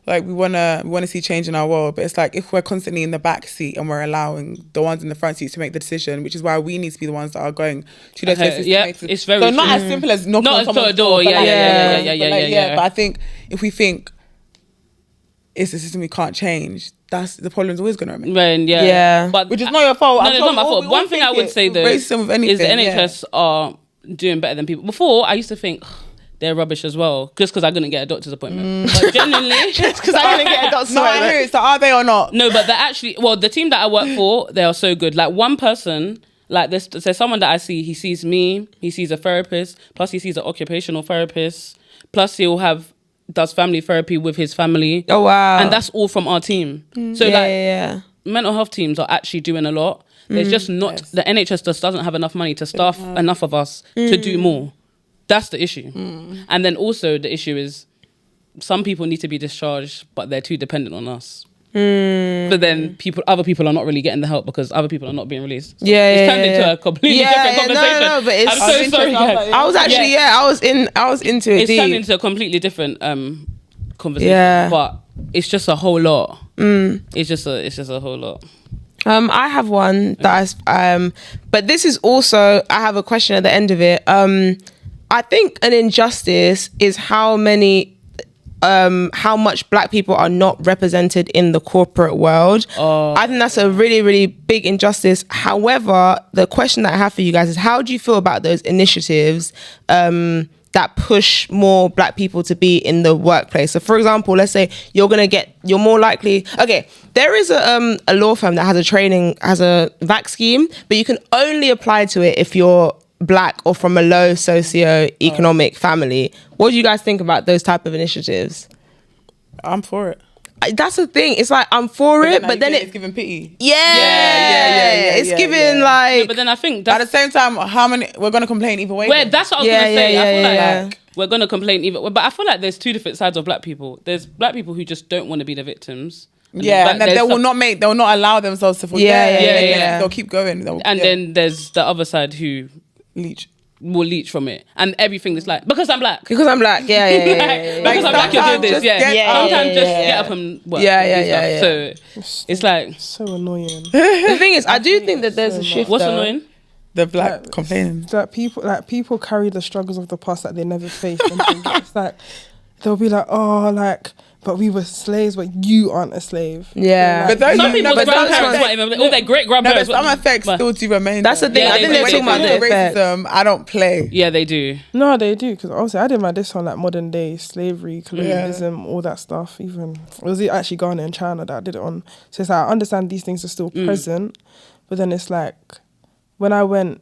like we wanna see change in our world, but it's like if we're constantly in the back seat and we're allowing the ones in the front seat to make the decision, which is why we need to be the ones that are going to those places. It's very so not as simple as knocking on someone's door. Yeah. But I think if we think it's a system we can't change, that's the problem's always going to remain. But which is not your fault. No, it's not my fault. One thing I would say though is the NHS are doing better than people. Before I used to think they're rubbish as well, just because I couldn't get a doctor's appointment. But genuinely, just because I couldn't get a doctor's appointment. So are they or not? No, but they're actually, the team that I work for, they are so good. Like one person, like there's someone that I see, he sees me, he sees a therapist, plus he sees an occupational therapist, plus does family therapy with his family. Oh wow. And that's all from our team. So mental health teams are actually doing a lot. There's just not, the NHS just doesn't have enough money to staff enough of us to do more. That's the issue. And then also the issue is some people need to be discharged, but they're too dependent on us. But then other people are not really getting the help because other people are not being released. So it's turned into a completely different conversation. No, but it's I'm so sorry. I was actually I was into it. It's turned into a completely different conversation. Yeah. But it's just a whole lot. It's just a whole lot. I have one that but this is also, I have a question at the end of it. I think an injustice is how many how much black people are not represented in the corporate world. I think that's a really, really big injustice. However, the question that I have for you guys is, how do you feel about those initiatives that push more black people to be in the workplace? So for example, let's say you're more likely, okay, there is a law firm that has a VAC scheme, but you can only apply to it if you're black or from a low socio-economic family. What do you guys think about those type of initiatives? I'm for it. That's the thing. It's like, I'm for it, but then it's giving pity. It's giving like. No, but then I think at the same time, how many we're gonna complain either way? That's what I was gonna say. I feel like we're gonna complain either way, but I feel like there's two different sides of black people. There's black people who just don't want to be the victims. And then they will not allow themselves to forget. They'll keep going. Then there's the other side who will leech from it, and everything is like, because I'm black, because I'm black, because I'm black, you're doing this, sometimes just get up and work, so it's like so annoying. The thing is, I do think that there's a shift. What's annoying? The black complaining that people carry the struggles of the past that they never faced. And it's like they'll be like, oh, like, but we were slaves, but you aren't a slave. Yeah. But some people's grandparents might even, all their great grandparents. Some effects still do remain. That's the thing. I think they're talking about the racism. I don't play. Yeah, they do. No, they do. Because obviously I did my diss on like modern day slavery, colonialism, all that stuff. Even it was actually Ghana and China that I did it on. So it's like, I understand these things are still present, but then it's like when I went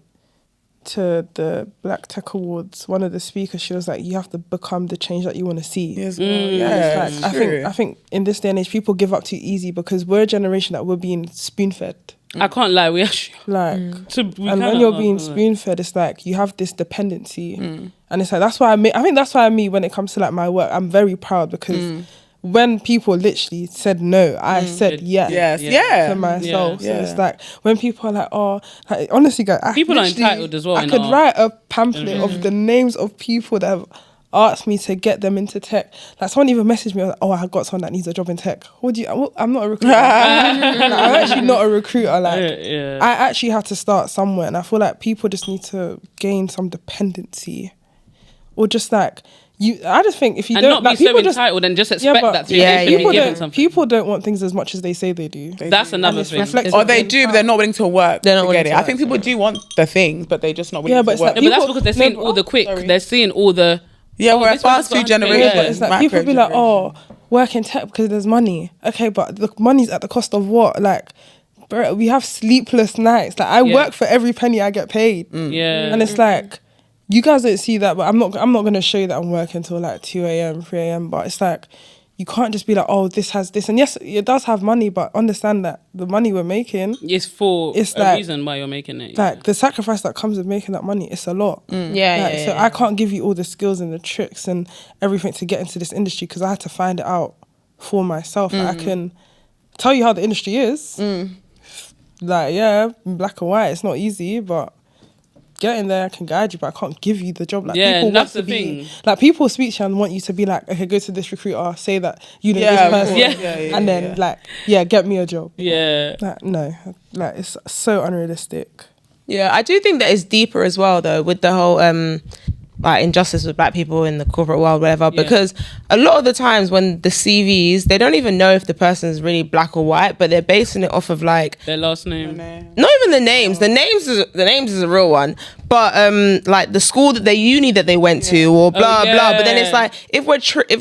to the Black Tech Awards, one of the speakers, she was like, you have to become the change that you want to see. Yes, I think in this day and age, people give up too easy because we're a generation that we're being spoon-fed. I can't lie, we actually and when you're being spoon-fed, it's like you have this dependency, and it's like that's why that's why when it comes to like my work, I'm very proud because when people literally said no, I said yes to myself. So it's like when people are like, oh, like, honestly, guys, people are entitled as well. I could write a pamphlet of the names of people that have asked me to get them into tech. Like someone even messaged me, like, oh, I got someone that needs a job in tech. I'm not a recruiter. I'm actually not a recruiter. Like I actually had to start somewhere, and I feel like people just need to gain some dependency, or just like. I just think if you don't, not be so entitled and just expect that to be given something. People don't want things as much as they say they do. That's another thing. Or they do, but they're not willing to work. They're not willing to get it. I think people do want the things, but they're just not willing to work. But that's because they're seeing all the quick. They're seeing all the. We're a fast food generation. But it's like people be like, oh, work in tech because there's money. Okay, but the money's at the cost of what? Like, bro, we have sleepless nights. Like I work for every penny I get paid. And it's like. You guys don't see that, but I'm not going to show you that I'm working till like 2 a.m, 3 a.m, but it's like, you can't just be like, oh, this has this. And yes, it does have money, but understand that the money we're making... It's for a reason why you're making it. Like, the sacrifice that comes with making that money, it's a lot. So I can't give you all the skills and the tricks and everything to get into this industry because I had to find it out for myself. Like, I can tell you how the industry is. Like, black and white, it's not easy, but... Getting there, I can guide you, but I can't give you the job. Like people that's the thing. Like people speak to you and want you to be like, okay, go to this recruiter, say that you know this person, and then get me a job. Like, no, like it's so unrealistic. I do think that it's deeper as well, though, with the whole like injustice with black people in the corporate world, whatever. Because a lot of the times when the CVs, they don't even know if the person is really black or white, but they're basing it off of like their last name. Not even the names. The names is a real one, but like the school that uni that they went to, or blah blah. But then it's like if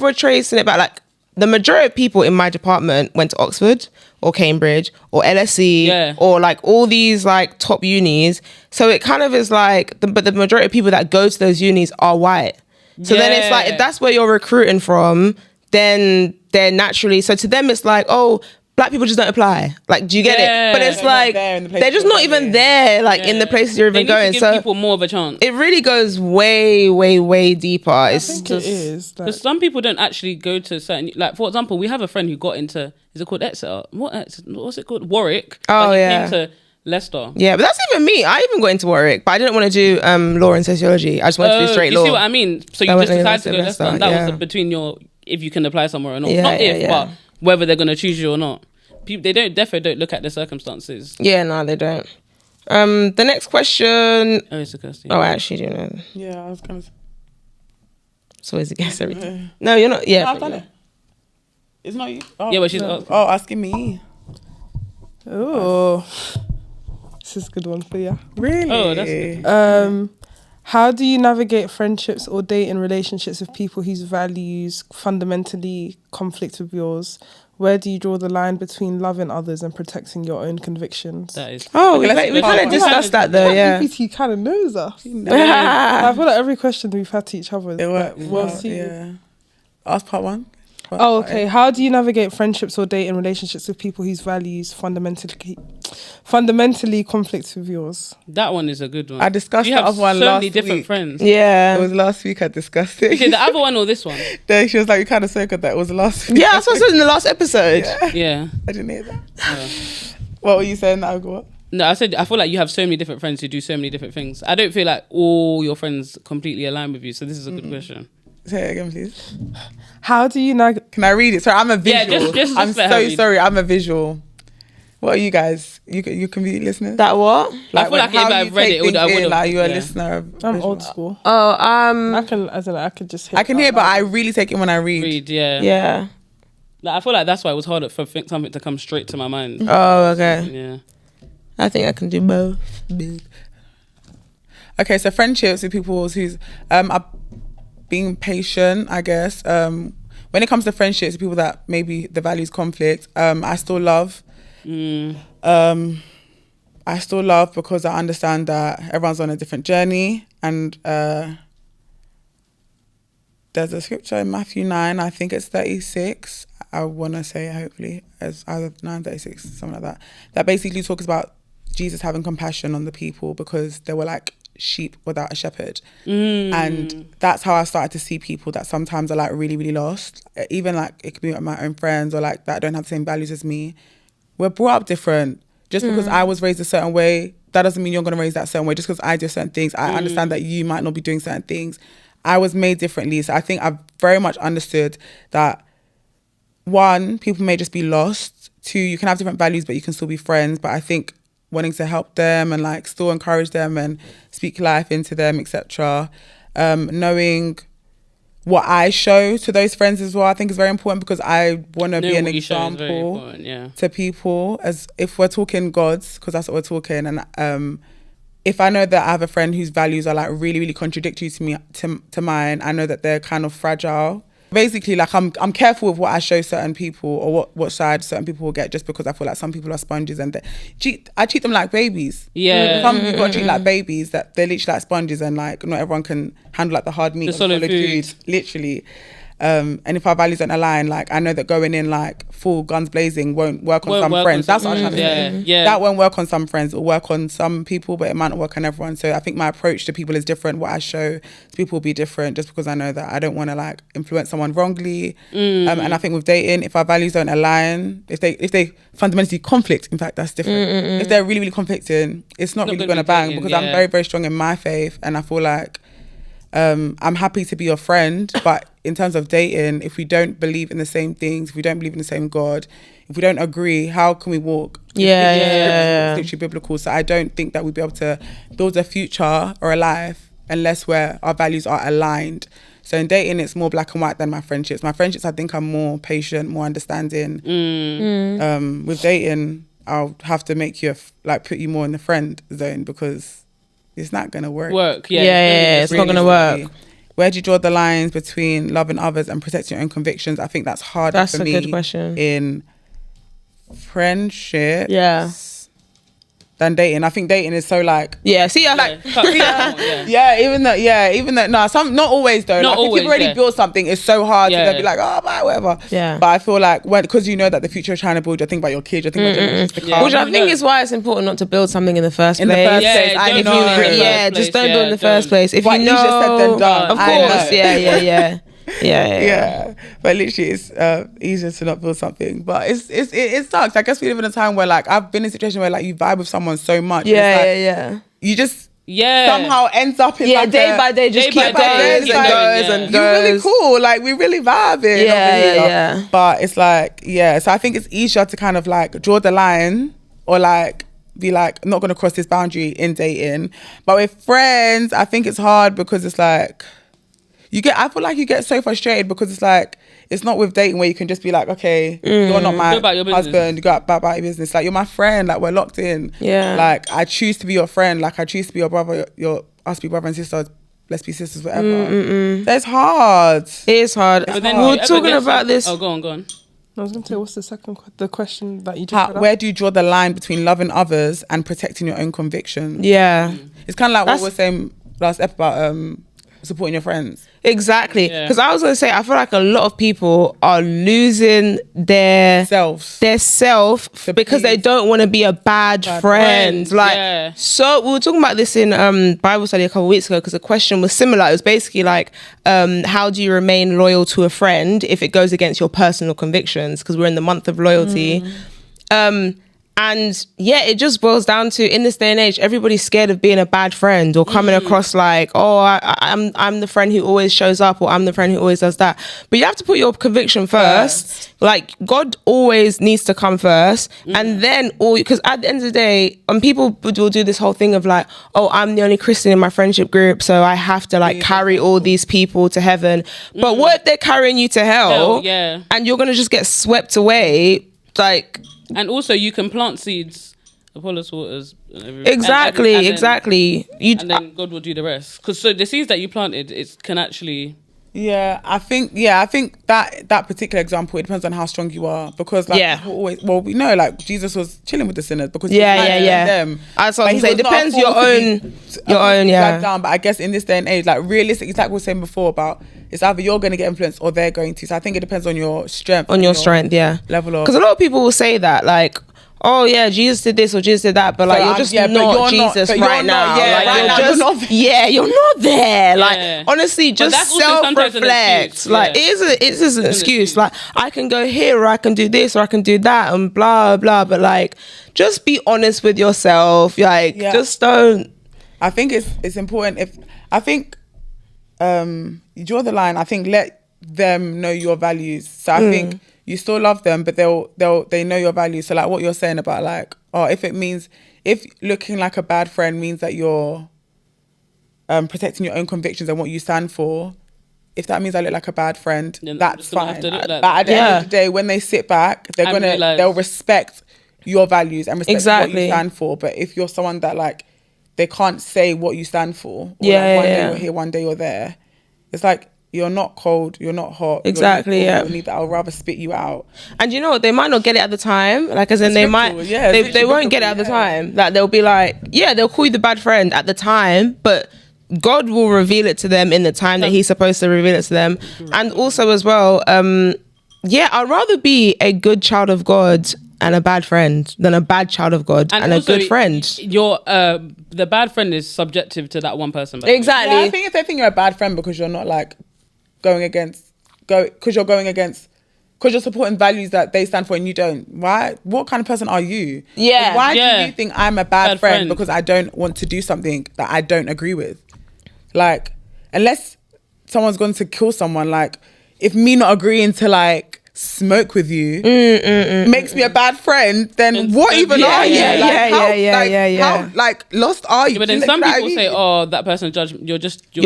we're tracing it back, like the majority of people in my department went to Oxford or Cambridge or LSE or like all these like top unis. So it kind of is like, but the majority of people that go to those unis are white. So then it's like, if that's where you're recruiting from, then they're naturally, so to them it's like, oh, black people just don't apply. Like, do you get it? But it's like, they're just not even there, like in the places you're even going. To give so people more of a chance. It really goes way, way, way deeper. It's just, it is. Because some people don't actually go to certain, like for example, we have a friend who got into, is it called Exeter? What's it called? Warwick. Oh, he came to Leicester. Yeah, but that's even me. I even got into Warwick, but I didn't want to do law and sociology. I just wanted to do straight law. You see what I mean? So you just decided to go Leicester, and that was between if you can apply somewhere or not. Not but whether they're going to choose you or not. People, they definitely don't look at the circumstances. Yeah, no, they don't. The next question. Oh, it's a question. Oh, I actually do know. Yeah, I was gonna say. It's always a guess every time. No, you're not. Yeah, No, I've done it. It's not you. Oh, Yeah, but she's asking me. Oh, this is a good one for you. Really? Oh, that's good. How do you navigate friendships or dating relationships with people whose values fundamentally conflict with yours? Where do you draw the line between loving others and protecting your own convictions? That is. Oh, we let's kind go. of discussed that though. Yeah. GPT kind of knows us. I feel like every question we've had to each other is It like, worked. well suited. Yeah. Ask part one. Oh, okay. How do you navigate friendships or dating relationships with people whose values fundamentally conflict with yours? That one is a good one. I discussed You the have other one so last many different week. friends. Yeah. It was last week I discussed Is it it. the other one or this one? Then she was like, you kind of so good that it was last week. Yeah, that's what I said in the last episode. Yeah. I didn't hear that. What were you saying, What? No, I said I feel like you have so many different friends who do so many different things. I don't feel like all your friends completely align with you. So this is a good question. Say it again, please. How do you navigate? Can I read it? Sorry, I'm a Yeah, visual. just I'm let her so read. sorry. I'm a visual. What are you guys? You can be listeners? That what? I feel like if how I've you read take it, I things would in, have. like you're a yeah. listener. I'm old school. Oh, I can just hear. I can hear, but I really take it when I read. Read, yeah. yeah. Like, I feel like that's why it was harder for something to come straight to my mind. Oh, okay. Yeah. I think I can do both. Okay, so friendships with people who's are being patient, I guess. When it comes to friendships with people that maybe the values conflict, I still love. I still love because I understand that everyone's on a different journey, and there's a scripture in Matthew 9, I think it's 36. I want to say it hopefully as either 9:36, something like that. That basically talks about Jesus having compassion on the people because they were like sheep without a shepherd. And that's how I started to see people that sometimes are like really, really lost. Even like it could be like my own friends or like that don't have the same values as me. We're brought up different. Just because I was raised a certain way, that doesn't mean you're going to raise that certain way. Just because I do certain things, I understand that you might not be doing certain things. I was made differently. So I think I've very much understood that, one, people may just be lost. Two, you can have different values, but you can still be friends. But I think wanting to help them and like still encourage them and speak life into them, etc. Knowing what I show to those friends as well, I think is very important because I want to be an example to people, as if we're talking gods, because that's what we're talking. And if I know that I have a friend whose values are like really, really contradictory to me, to mine, I know that they're kind of fragile. Basically, like I'm careful with what I show certain people or what side certain people will get, just because I feel like some people are sponges and I treat them like babies. Yeah. Some people got to treat like babies, that they're literally like sponges, and like not everyone can handle like the hard meat, The solid food. literally. And if our values don't align, like I know that going in like full guns blazing won't work on some friends. That's what I'm trying to say. Yeah. That won't work on some friends. It'll work on some people, but it might not work on everyone. So I think my approach to people is different. What I show to people will be different, just because I know that I don't want to like influence someone wrongly. And I think with dating, if our values don't align, if they fundamentally conflict, in fact, that's different. If they're really, really conflicting, it's not really going to bang, because I'm very, very strong in my faith, and I feel like I'm happy to be your friend, but in terms of dating, if we don't believe in the same things, if we don't believe in the same God, if we don't agree, how can we walk? Yeah. It's literally biblical. So I don't think that we'd be able to build a future or a life unless our values are aligned. So in dating, it's more black and white than my friendships. My friendships, I think, are more patient, more understanding. With dating, I'll have to make you put you more in the friend zone, because it's not gonna work. It's not gonna work. Where do you draw the lines between loving others and protecting your own convictions? I think that's hard for me. That's a good question. In friendship, than dating. I think dating is so like even though not always though. Not like always, if you've already built something, it's so hard to be like, oh man, whatever. Yeah. But I feel like because you know that the future you're trying to build, you think about your kids, you think about generations to come. Which I think is why it's important not to build something in the first place. Just don't build in the first place. If you know, easier said than done. Of course, yeah. But literally, it's easier to not build something. But it sucks. I guess we live in a time where like I've been in a situation where like you vibe with someone so much. You just somehow ends up in day by day, just keep going. You're really cool. Like we really vibing. Yeah. But it's like So I think it's easier to kind of like draw the line, or like be like, I'm not gonna cross this boundary in dating. But with friends, I think it's hard because it's like, I feel like you get so frustrated because it's like, it's not with dating where you can just be like, okay, you're not my Go about your business. husband, you go about your business. Like, you're my friend, like, we're locked in. Yeah. Like, I choose to be your friend, like, I choose to be your brother, us be brother and sister, let's be sisters, whatever. That's hard. It is hard. But then We were you ever talking get about this. Oh, go on. I was going to say, what's the question that you just read out? Where do you draw the line between loving others and protecting your own convictions? Yeah. It's kind of like That's- what we were saying last episode about supporting your friends. Exactly. Yeah. Because I was gonna say, I feel like a lot of people are losing their Selves. self because they don't want to be a bad friend. friend, Like, yeah. so we were talking about this in Bible study a couple of weeks ago because the question was similar. It was basically like, how do you remain loyal to a friend if it goes against your personal convictions? Because we're in the month of loyalty. And yeah, it just boils down to, in this day and age, everybody's scared of being a bad friend or coming across like, oh, I'm the friend who always shows up, or I'm the friend who always does that. But you have to put your conviction first. Like, God always needs to come first, and then because at the end of the day, people will do this whole thing of like, oh, I'm the only Christian in my friendship group, so I have to like carry all these people to heaven. But what if they're carrying you to hell? Yeah. And you're gonna just get swept away, like. And also, you can plant seeds, Apollos waters. Exactly. And then God will do the rest. Because so the seeds that you planted, it can actually. Yeah, I think that particular example, it depends on how strong you are, because like people always, we know like Jesus was chilling with the sinners because he was them. That's what But I'm he saying. was not Depends a your fool to own, be yeah. dragged down. But I guess in this day and age, like realistically, it's like we were saying before about, it's either you're going to get influenced or they're going to. So I think it depends on your strength. On your strength, yeah. Level of. Because a lot of people will say that, like, oh yeah, Jesus did this or Jesus did that, but like you're just not Jesus right now. You're not there. Like, honestly, just self-reflect. Like, it is an excuse. Like, I can go here or I can do this or I can do that and blah blah. But like, just be honest with yourself. Like, just don't. I think it's important. You draw the line. I think let them know your values. So I think you still love them, but they know your values. So like what you're saying about like, if looking like a bad friend means that you're protecting your own convictions and what you stand for, if that means I look like a bad friend, that's fine. But at the end of the day, when they sit back, they'll respect your values and respect what you stand for. But if you're someone that like, they can't say what you stand for, or one day you're here, one day you're there, it's like, you're not cold, you're not hot. Exactly, I'll rather spit you out. And you know what? They might not get it at the time. Like, as in they might, they won't get it at the time. Like, they'll be like, they'll call you the bad friend at the time, but God will reveal it to them in the time that he's supposed to reveal it to them. And also as well, I'd rather be a good child of God and a bad friend than a bad child of God and a good friend. The bad friend is subjective to that one person. Exactly. Yeah, I think if they think you're a bad friend because you're not like because you're supporting values that they stand for and you don't. Why? What kind of person are you? Yeah. Why do you think I'm a bad friend because I don't want to do something that I don't agree with? Like, unless someone's going to kill someone, like, if me not agreeing to like smoke with you makes me a bad friend, then what even are you? How like lost are you? But then some people say, "Oh, that person judged. You're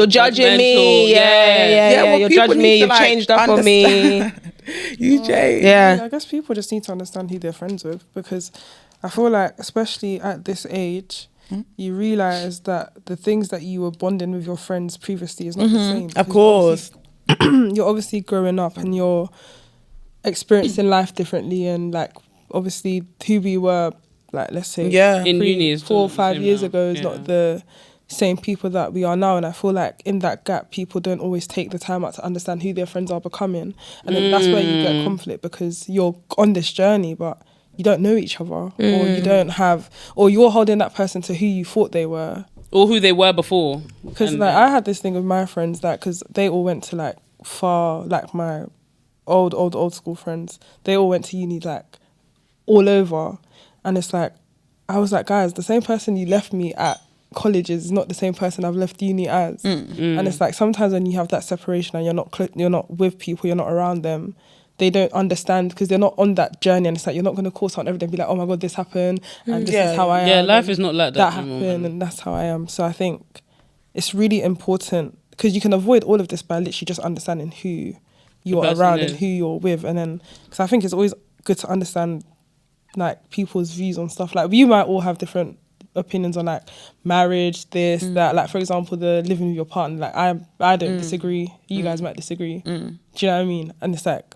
judging me. You're judging me. You've changed up on me. You changed." Yeah. I guess people just need to understand who they're friends with, because I feel like, especially at this age, you realize that the things that you were bonding with your friends previously is not the same. Of course, you're obviously growing up and you're experiencing life differently, and like obviously who we were, like, let's say in uni is 4 or 5 years ago is not the same people that we are now. And I feel like in that gap, people don't always take the time out to understand who their friends are becoming, and then that's where you get conflict, because you're on this journey but you don't know each other, or you don't have, or you're holding that person to who you thought they were or who they were before. Because like I had this thing with my friends that, because they all went to like far, like my old school friends, they all went to uni like all over, and it's like I was like, guys, the same person you left me at college is not the same person I've left uni as. And it's like sometimes when you have that separation and you're not with people, you're not around them, they don't understand because they're not on that journey, and it's like you're not going to call someone every day and be like, oh my god, this happened and this is how I am. Life is not like that. That happened and that's how I am. So I think it's really important, because you can avoid all of this by literally just understanding who you are around and who you're with. And then, because I think it's always good to understand like people's views on stuff. Like you might all have different opinions on like marriage, this, that. Like for example, the living with your partner. Like I don't disagree. You guys might disagree. Do you know what I mean? And it's like,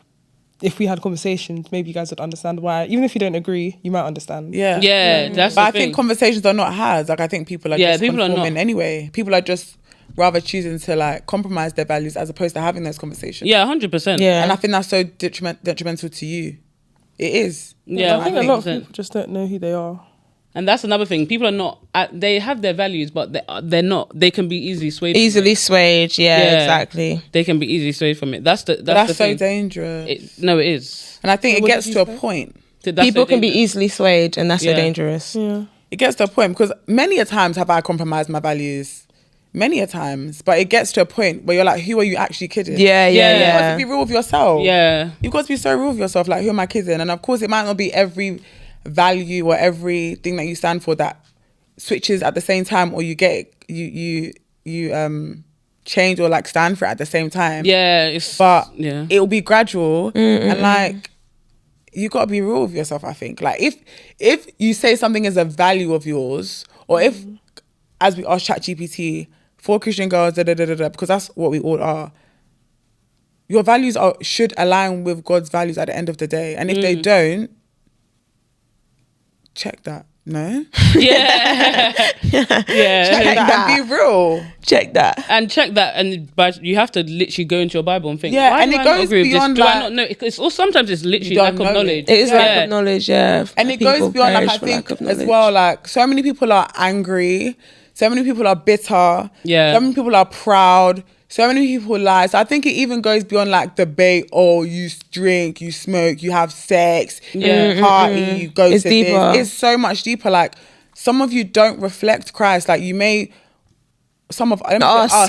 if we had conversations, maybe you guys would understand why. Even if you don't agree, you might understand. Yeah, that's. But I think conversations are not had. Like I think people are just conforming anyway. People are just rather choosing to like compromise their values as opposed to having those conversations. Yeah, 100%. Yeah, and I think that's so detrimental to you. It is. Yeah, I think a lot of people just don't know who they are. And that's another thing. People are not. They have their values, but they're not. They can be easily swayed. Easily swayed. Yeah, exactly. They can be easily swayed from it. That's the so thing. dangerous. It is. And I think it gets to a point. People can be easily swayed, and that's so dangerous. Yeah. It gets to a point because many a times have I compromised my values. Many a times, but it gets to a point where you're like, who are you actually kidding? Yeah. You've got to be real with yourself. Yeah. You've got to be so real with yourself. Like, who am I kidding? And of course, it might not be every value or everything that you stand for that switches at the same time, or you get you change or like stand for it at the same time. Yeah. It'll be gradual and like you got to be real with yourself. I think like if you say something is a value of yours, or if as we ask ChatGPT for Christian girls, because that's what we all are. Your values should align with God's values at the end of the day, and if they don't, check that. No. Yeah. Check that and be real. Check that. But you have to literally go into your Bible and think. Yeah, why and do it I not goes agree with beyond this? Do like, I not know? It's also sometimes it's literally lack of knowledge. It is lack of knowledge. Yeah, and it goes beyond like I think as well. Like so many people are angry. So many people are bitter. Yeah. So many people are proud. So many people lie. So I think it even goes beyond like debate. Oh, you drink, you smoke, you have sex, you party, you go to deeper. this. It's so much deeper. Like some of you don't reflect Christ. Like you may, some of us,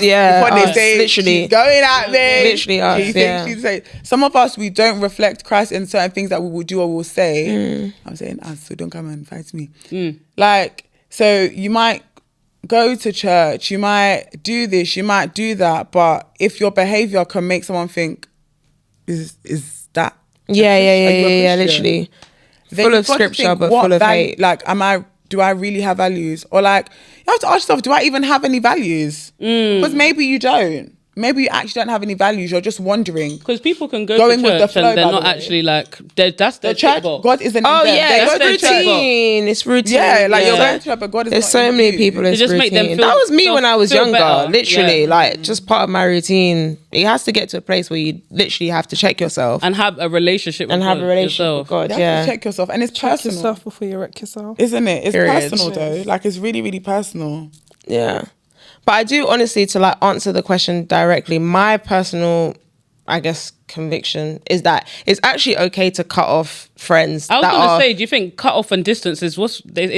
before they say literally she's going out there, literally us. Some of us, we don't reflect Christ in certain things that we will do or will say. I'm saying us, so don't come and fight me. Like so, you might go to church, you might do this, you might do that, but if your behavior can make someone think, is that literally then full of scripture but full of hate. Like do I really have values? Or like you have to ask yourself, do I even have any values? Because maybe you don't. Maybe you actually don't have any values. You're just wondering. Because people can go to church and they're not actually like that's their church. God isn't. Oh yeah, that's their routine. It's routine. Yeah, like you're going to church, but God is. There's so many people. It's just routine. make them feel, that was me when I was younger. better. Literally, like just part of my routine. It has to get to a place where you literally have to check yourself and have a relationship with God. You have to check yourself, and it's Check personal. yourself before you wreck yourself, isn't it? It's Period. personal though. Like it's really, really personal. Yeah. But I do honestly, to like answer the question directly, my personal, I guess, conviction is that it's actually okay to cut off friends. I was going to say, do you think cut off and distance is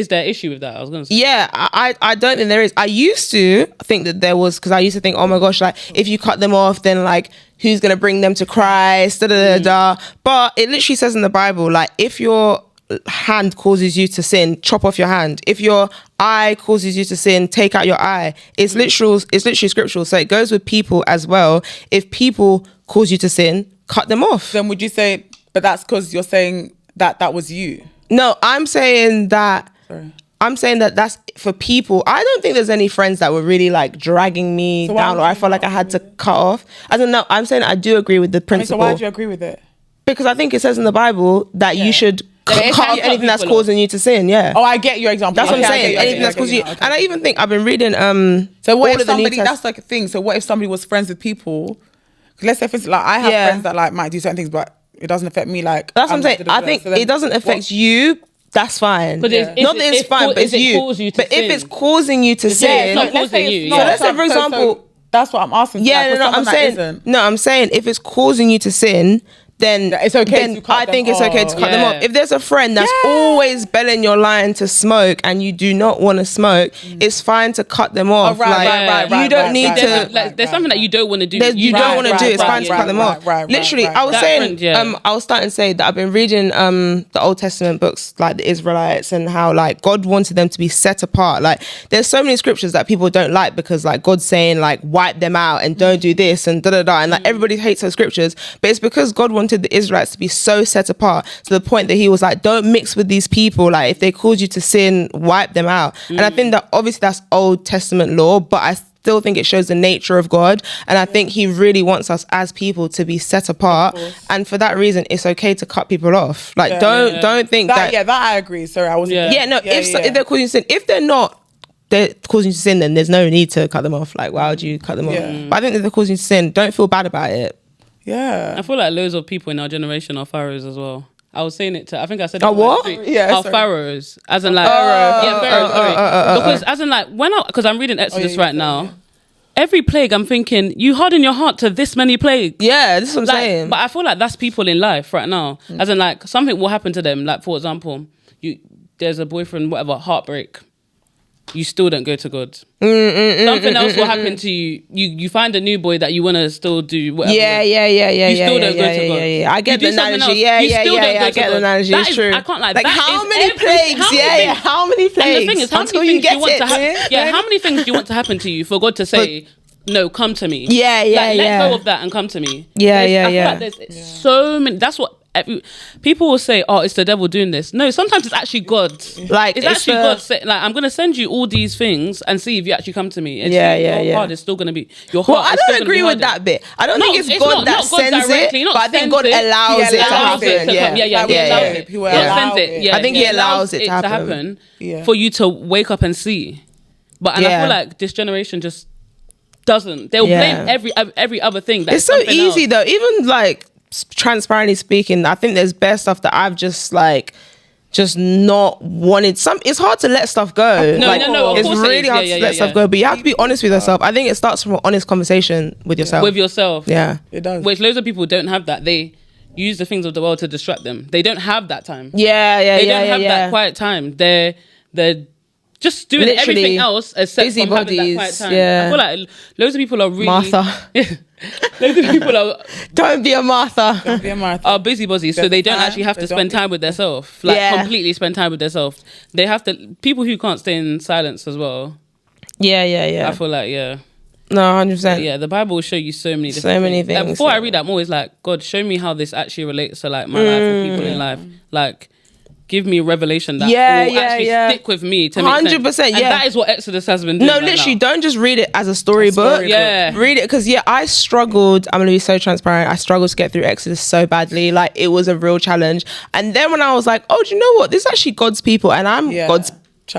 there issue with that? I was going to say. Yeah, I don't think there is. I used to think that there was, because I used to think, oh my gosh, like if you cut them off, then like who's going to bring them to Christ? But it literally says in the Bible, like if your hand causes you to sin, chop off your hand. If your eye causes you to sin, take out your eye. It's literally scriptural. So it goes with people as well. If people cause you to sin, cut them off. Then would you say, but that's because you're saying that was you? No, I'm saying that. Sorry. I'm saying that that's for people. I don't think there's any friends that were really like dragging me down, or I felt like I had to cut off. I don't know. I'm saying I do agree with the principle. So why do you agree with it? Because I think it says in the Bible that you should cut off anything that's causing you to sin. Yeah. Oh, I get your example. That's what I'm saying. Anything that's causing you. And I even think I've been reading. So what if somebody? That's like a thing. So what if somebody was friends with people? Let's say, for instance, like I have friends that like might do certain things, but it doesn't affect me. Like that's what I'm saying. I think it doesn't affect you. That's fine. But not that it's fine, but it's you. But if it's causing you to sin, it's not causing you. So let's say, for example. That's what I'm asking. Yeah, I'm saying if it's causing you to sin, then That it's okay then to cut I them think it's okay to off. cut them Yeah. off. If there's a friend that's always belling your line to smoke and you do not want to smoke, it's fine to cut them off. You don't need to. There's something that you don't want to do. You don't want to do. It's fine to cut them off. right, Literally, right, I was That saying, friend, yeah. I was starting to say that I've been reading the Old Testament books, like the Israelites, and how like God wanted them to be set apart. Like there's so many scriptures that people don't like because like God's saying like wipe them out and don't do this and and like everybody hates those scriptures, but it's because God wanted the Israelites to be so set apart to the point that he was like, don't mix with these people. Like if they cause you to sin, wipe them out. And I think that obviously that's Old Testament law, but I still think it shows the nature of God, and I think he really wants us as people to be set apart, and for that reason it's okay to cut people off. Like don't think that that I agree. Sorry, I wasn't. if they're causing sin, if they're not, they're causing you to sin, then there's no need to cut them off. Like why would you cut them off? But I think if they're causing you to sin, don't feel bad about it. I feel like loads of people in our generation are pharaohs as well. I was saying it to, I think I said Oh, what? Are pharaohs, as in like pharaohs, because as in like because I'm reading Exodus right now. Every plague, I'm thinking, you harden your heart to this many plagues. Yeah, this is what I'm saying. But I feel like that's people in life right now. As in like something will happen to them. Like for example, there's a boyfriend, whatever, heartbreak. You still don't go to God. Something else will happen to you. You find a new boy that you want to still do whatever. You still don't go to God. I get the analogy. I get the analogy. It's true. I can't like how many plagues? How many plagues? And the thing is, how many things do you want to happen? How many things do you want to happen to you for God to say, no, come to me? Let go of that and come to me. I feel like there's so many. That's what people will say. Oh, it's the devil doing this. No, sometimes it's actually God. Like it's actually God saying, like, I'm going to send you all these things and see if you actually come to me. And your heart is still going to be your heart. Well, I don't agree with that bit. I don't think it's God that sends it, but I think God allows it to happen. I think he allows it to happen for you to wake up and see. But I feel like this generation just doesn't. They'll blame every other thing. It's so easy though. Even like transparently speaking, I think there's bare stuff that I've just not wanted. It's hard to let stuff go. No. It's really hard to let stuff go. But you have to be honest with yourself. I think it starts from an honest conversation with yourself. Yeah, it does. Which loads of people don't have that. They use the things of the world to distract them. They don't have that time. They don't have that quiet time. They're just doing literally everything else except busy from having that quiet time. I feel like loads of people are really Martha. Loads of people are Don't be a Martha. Are busybodies, so they don't actually have to spend time with themselves. Completely spend time with themselves. They have to. People who can't stay in silence as well. I feel like No, 100%. Yeah, the Bible will show you so many different things. Before I read that, I'm always like, God, show me how this actually relates to like my life or people in life. Like, give me revelation that will actually stick with me to make 100%, sense. And that is what Exodus has been doing. No, literally, don't just read it as a storybook. Read it because I struggled. I'm gonna be so transparent. I struggled to get through Exodus so badly. Like it was a real challenge. And then when I was like, oh, do you know what? This is actually God's people, and I'm God's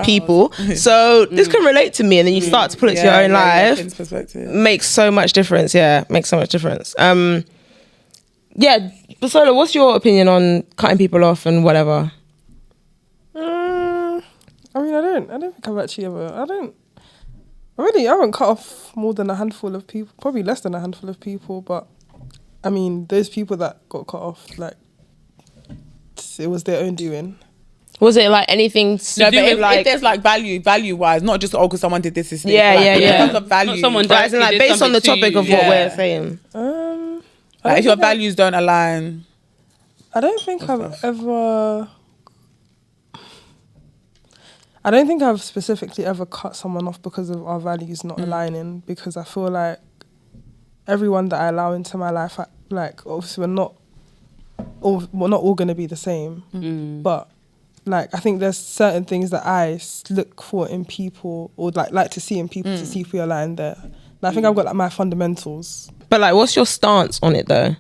people. So this can relate to me. And then you start to put it to your own life. Perspective. Makes so much difference. Makes so much difference. Basola, what's your opinion on cutting people off and whatever? I mean, I don't think I've actually ever. I haven't cut off more than a handful of people, probably less than a handful of people. But I mean, those people that got cut off, like it was their own doing. Was it like anything to do with if there's like value wise, not just because someone did this. In terms of value, not someone like based on the topic of what we're saying. If your values don't align, I don't think I've ever. I don't think I've specifically ever cut someone off because of our values not aligning, because I feel like everyone that I allow into my life, like obviously we're not all going to be the same, but like I think there's certain things that I look for in people or like to see in people to see if we align there. And I think I've got like my fundamentals. But like, what's your stance on it though?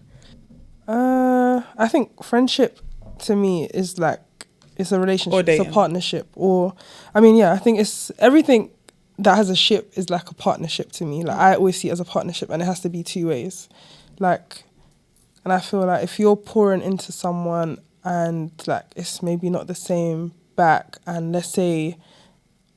I think friendship to me is like, it's a relationship, it's a partnership, I think it's everything that has a ship is like a partnership to me. Like I always see it as a partnership, and it has to be two ways. Like, and I feel like if you're pouring into someone and like it's maybe not the same back, and let's say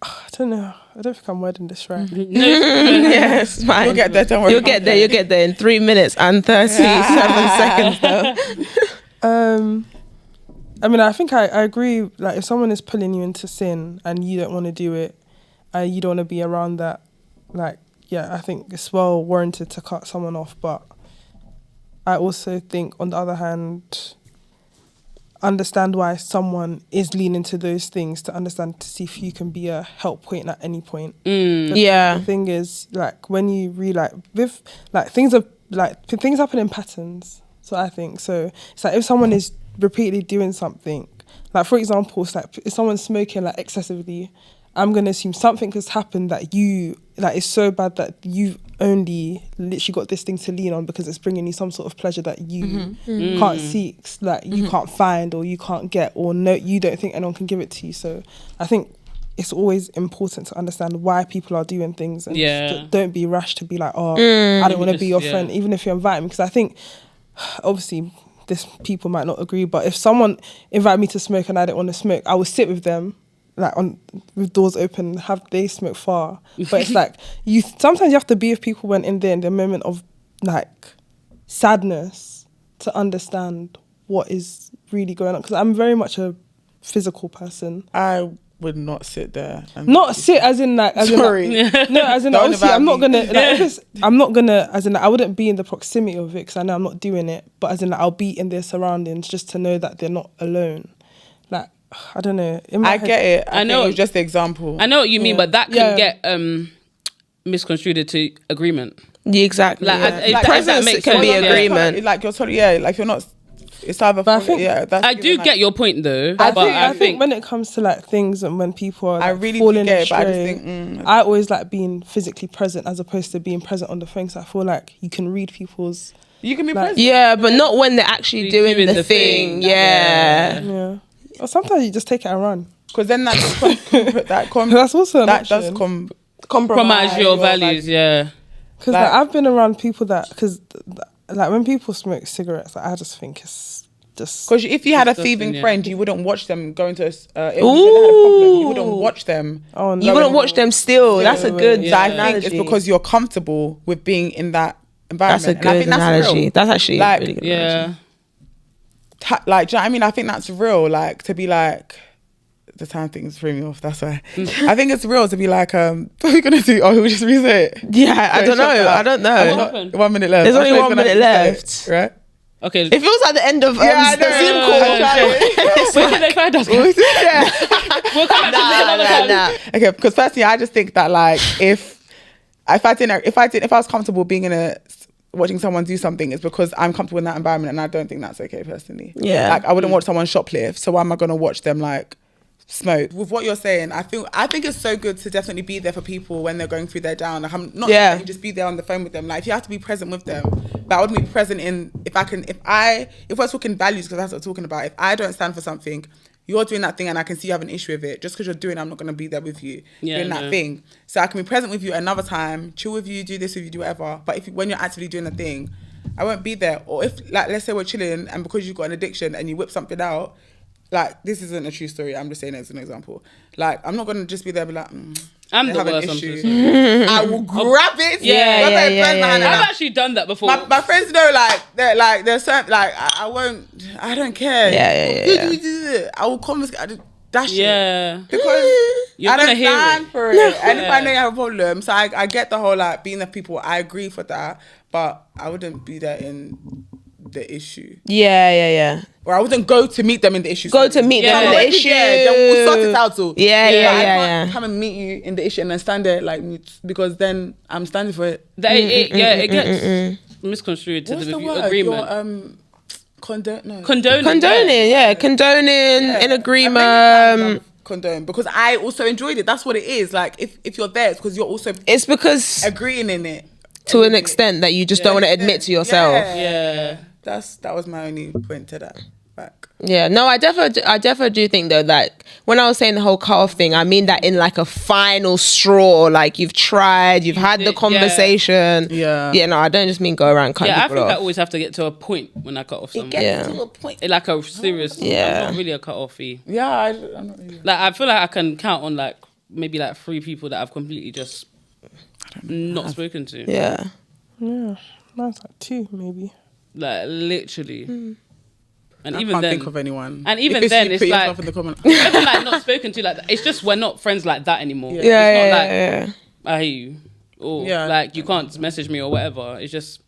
I don't know. I don't think I'm wording this right. Yeah, it's fine. You'll get there. Don't worry. You'll get there. You'll get there in 3 minutes and 37 seconds. Though. I mean, I think I agree. Like, if someone is pulling you into sin and you don't want to do it, and you don't want to be around that, like, yeah, I think it's well warranted to cut someone off. But I also think, on the other hand, understand why someone is leaning to those things, to understand, to see if you can be a help point at any point. The thing is, like, when you realize with like things happen in patterns. So I think so. It's like if someone is repeatedly doing something, like, for example, it's like if someone's smoking like excessively, I'm gonna assume something has happened that you like is so bad that you've only literally got this thing to lean on because it's bringing you some sort of pleasure that you can't seek, like you can't find or you can't get, or no, you don't think anyone can give it to you. So I think it's always important to understand why people are doing things, and just don't be rash to be like, oh, I don't want to be your friend, even if you invite me. Because I think, obviously, people might not agree, but if someone invited me to smoke and I don't want to smoke, I will sit with them, like with doors open, have they smoke far. But it's like sometimes you have to be with people when in the moment of like sadness to understand what is really going on. Because I'm very much a physical person. I would not sit there. Not sit as in like, sorry. No, as in obviously I'm not gonna like, if it's, I'm not gonna, as in like, I wouldn't be in the proximity of it because I know I'm not doing it. But as in like, I'll be in their surroundings just to know that they're not alone. Like, I don't know. I get it. I know it was just the example. I know what you mean, but that can get misconstrued to agreement. Yeah, exactly. Like, presence can be agreement. Like you're totally like you're not. It's either. But I think, I do get your point though. I think when it comes to like things and when people are like, I really falling astray, but I just think I always like being physically present as opposed to being present on the phone. So I feel like you can read people's. You can be like, present. Yeah, but not when they're actually doing the thing. Yeah. Or sometimes you just take it and run. Because then that's that's also an option. Does compromise your values. Yeah. Because like, I've been around people because like when people smoke cigarettes, like, I just think it's just. Because if you had a thieving friend, you wouldn't watch them go into. If they had a problem, you wouldn't watch them. Oh no. You wouldn't watch them still. That's a good. So I think it's because you're comfortable with being in that environment. That's a good analogy. That's actually like, a really good analogy. Like, do you know what I mean? I think that's real. Like, to be like, the time things threw me off. That's why. I think it's real to be like, what are we gonna do? Oh, we just reset it. Yeah, I don't know. 1 minute left. There's only 1 minute left, right? Okay. It feels like the end of the Zoom call. Where can they find us? We'll come back to Nah. Okay, because firstly, I just think that like if I was comfortable being watching someone do something, it's because I'm comfortable in that environment, and I don't think that's okay personally. Yeah. Like, I wouldn't watch someone shoplift, so why am I gonna watch them like smoke? With what you're saying, I think it's so good to definitely be there for people when they're going through their down. Like, I'm not saying just be there on the phone with them. Like, if you have to be present with them, but I would be present in if we're talking values, because that's what we're talking about. If I don't stand for something, you're doing that thing and I can see you have an issue with it, just because you're doing it, I'm not going to be there with you doing that thing. So I can be present with you another time, chill with you, do this with you, do whatever. But when you're actively doing the thing, I won't be there. Or if, like, let's say we're chilling and because you've got an addiction and you whip something out, like, this isn't a true story, I'm just saying it as an example. Like, I'm not going to just be there and be like, I'm the have an worst. issue. I will grab it. I've actually done that before. My friends know, like, they're certain, like, I don't care. Yeah. I will confiscate. Dash it. Because You're I don't hear stand it. for it. And if I know you have a problem, so I get the whole, like, being the people, I agree for that, but I wouldn't be there in the issue. Yeah. Or I wouldn't go to meet them in the issue. Go to meet them in the issue. Then we'll sort it out. So Yeah. I can't come and meet you in the issue and then stand there like mute, because then I'm standing for it. It gets misconstrued to What's the word? agreement. Condoning. Condoning in agreement. Condone, because I also enjoyed it. That's what it is. Like, if you're there, it's because you're also because agreeing in it to an extent that you just don't want to admit to yourself. Yeah. That was my only point to that. Yeah, no, I definitely do think though that when I was saying the whole cut-off thing, I mean that in like a final straw, like you've tried, you've had the conversation. Yeah. No, I don't just mean go around cutting people off. I think I always have to get to a point when I cut off someone. To a point. Like a serious, I'm not really a cut-offy. Yeah, I'm not really. Like, I feel like I can count on like maybe like 3 people that I've completely just not spoken to. Yeah. Yeah, mine's like 2 maybe. Like literally. And I even can't then, think of anyone. and even If then, you it's put like yourself in the comment. even like not spoken to like that. It's just we're not friends like that anymore. Yeah, It's not like yeah. I hate you, or Yeah. like you can't message me or whatever. It's just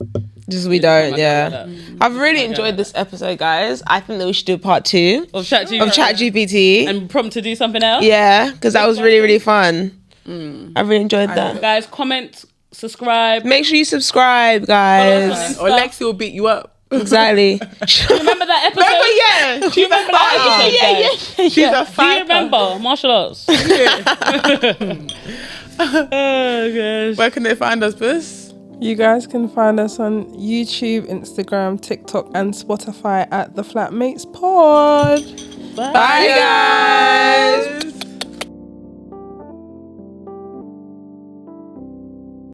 Just we it's don't, not yeah. like that. I've really enjoyed this episode, guys. I think that we should do part 2 Of ChatGPT of ChatGPT. and prompt to do something else. Yeah, because that was really, really fun. I really enjoyed that. Guys, comment, subscribe. Make sure you subscribe, guys. Or Lexi will beat you up. Exactly. Remember that episode? Yeah. Do you remember that episode? guys? She's a Do you fighter. remember martial arts? Oh gosh. Where can they find us, Bus? You guys can find us on YouTube, Instagram, TikTok, and Spotify at the Flatmates Pod. Bye, guys.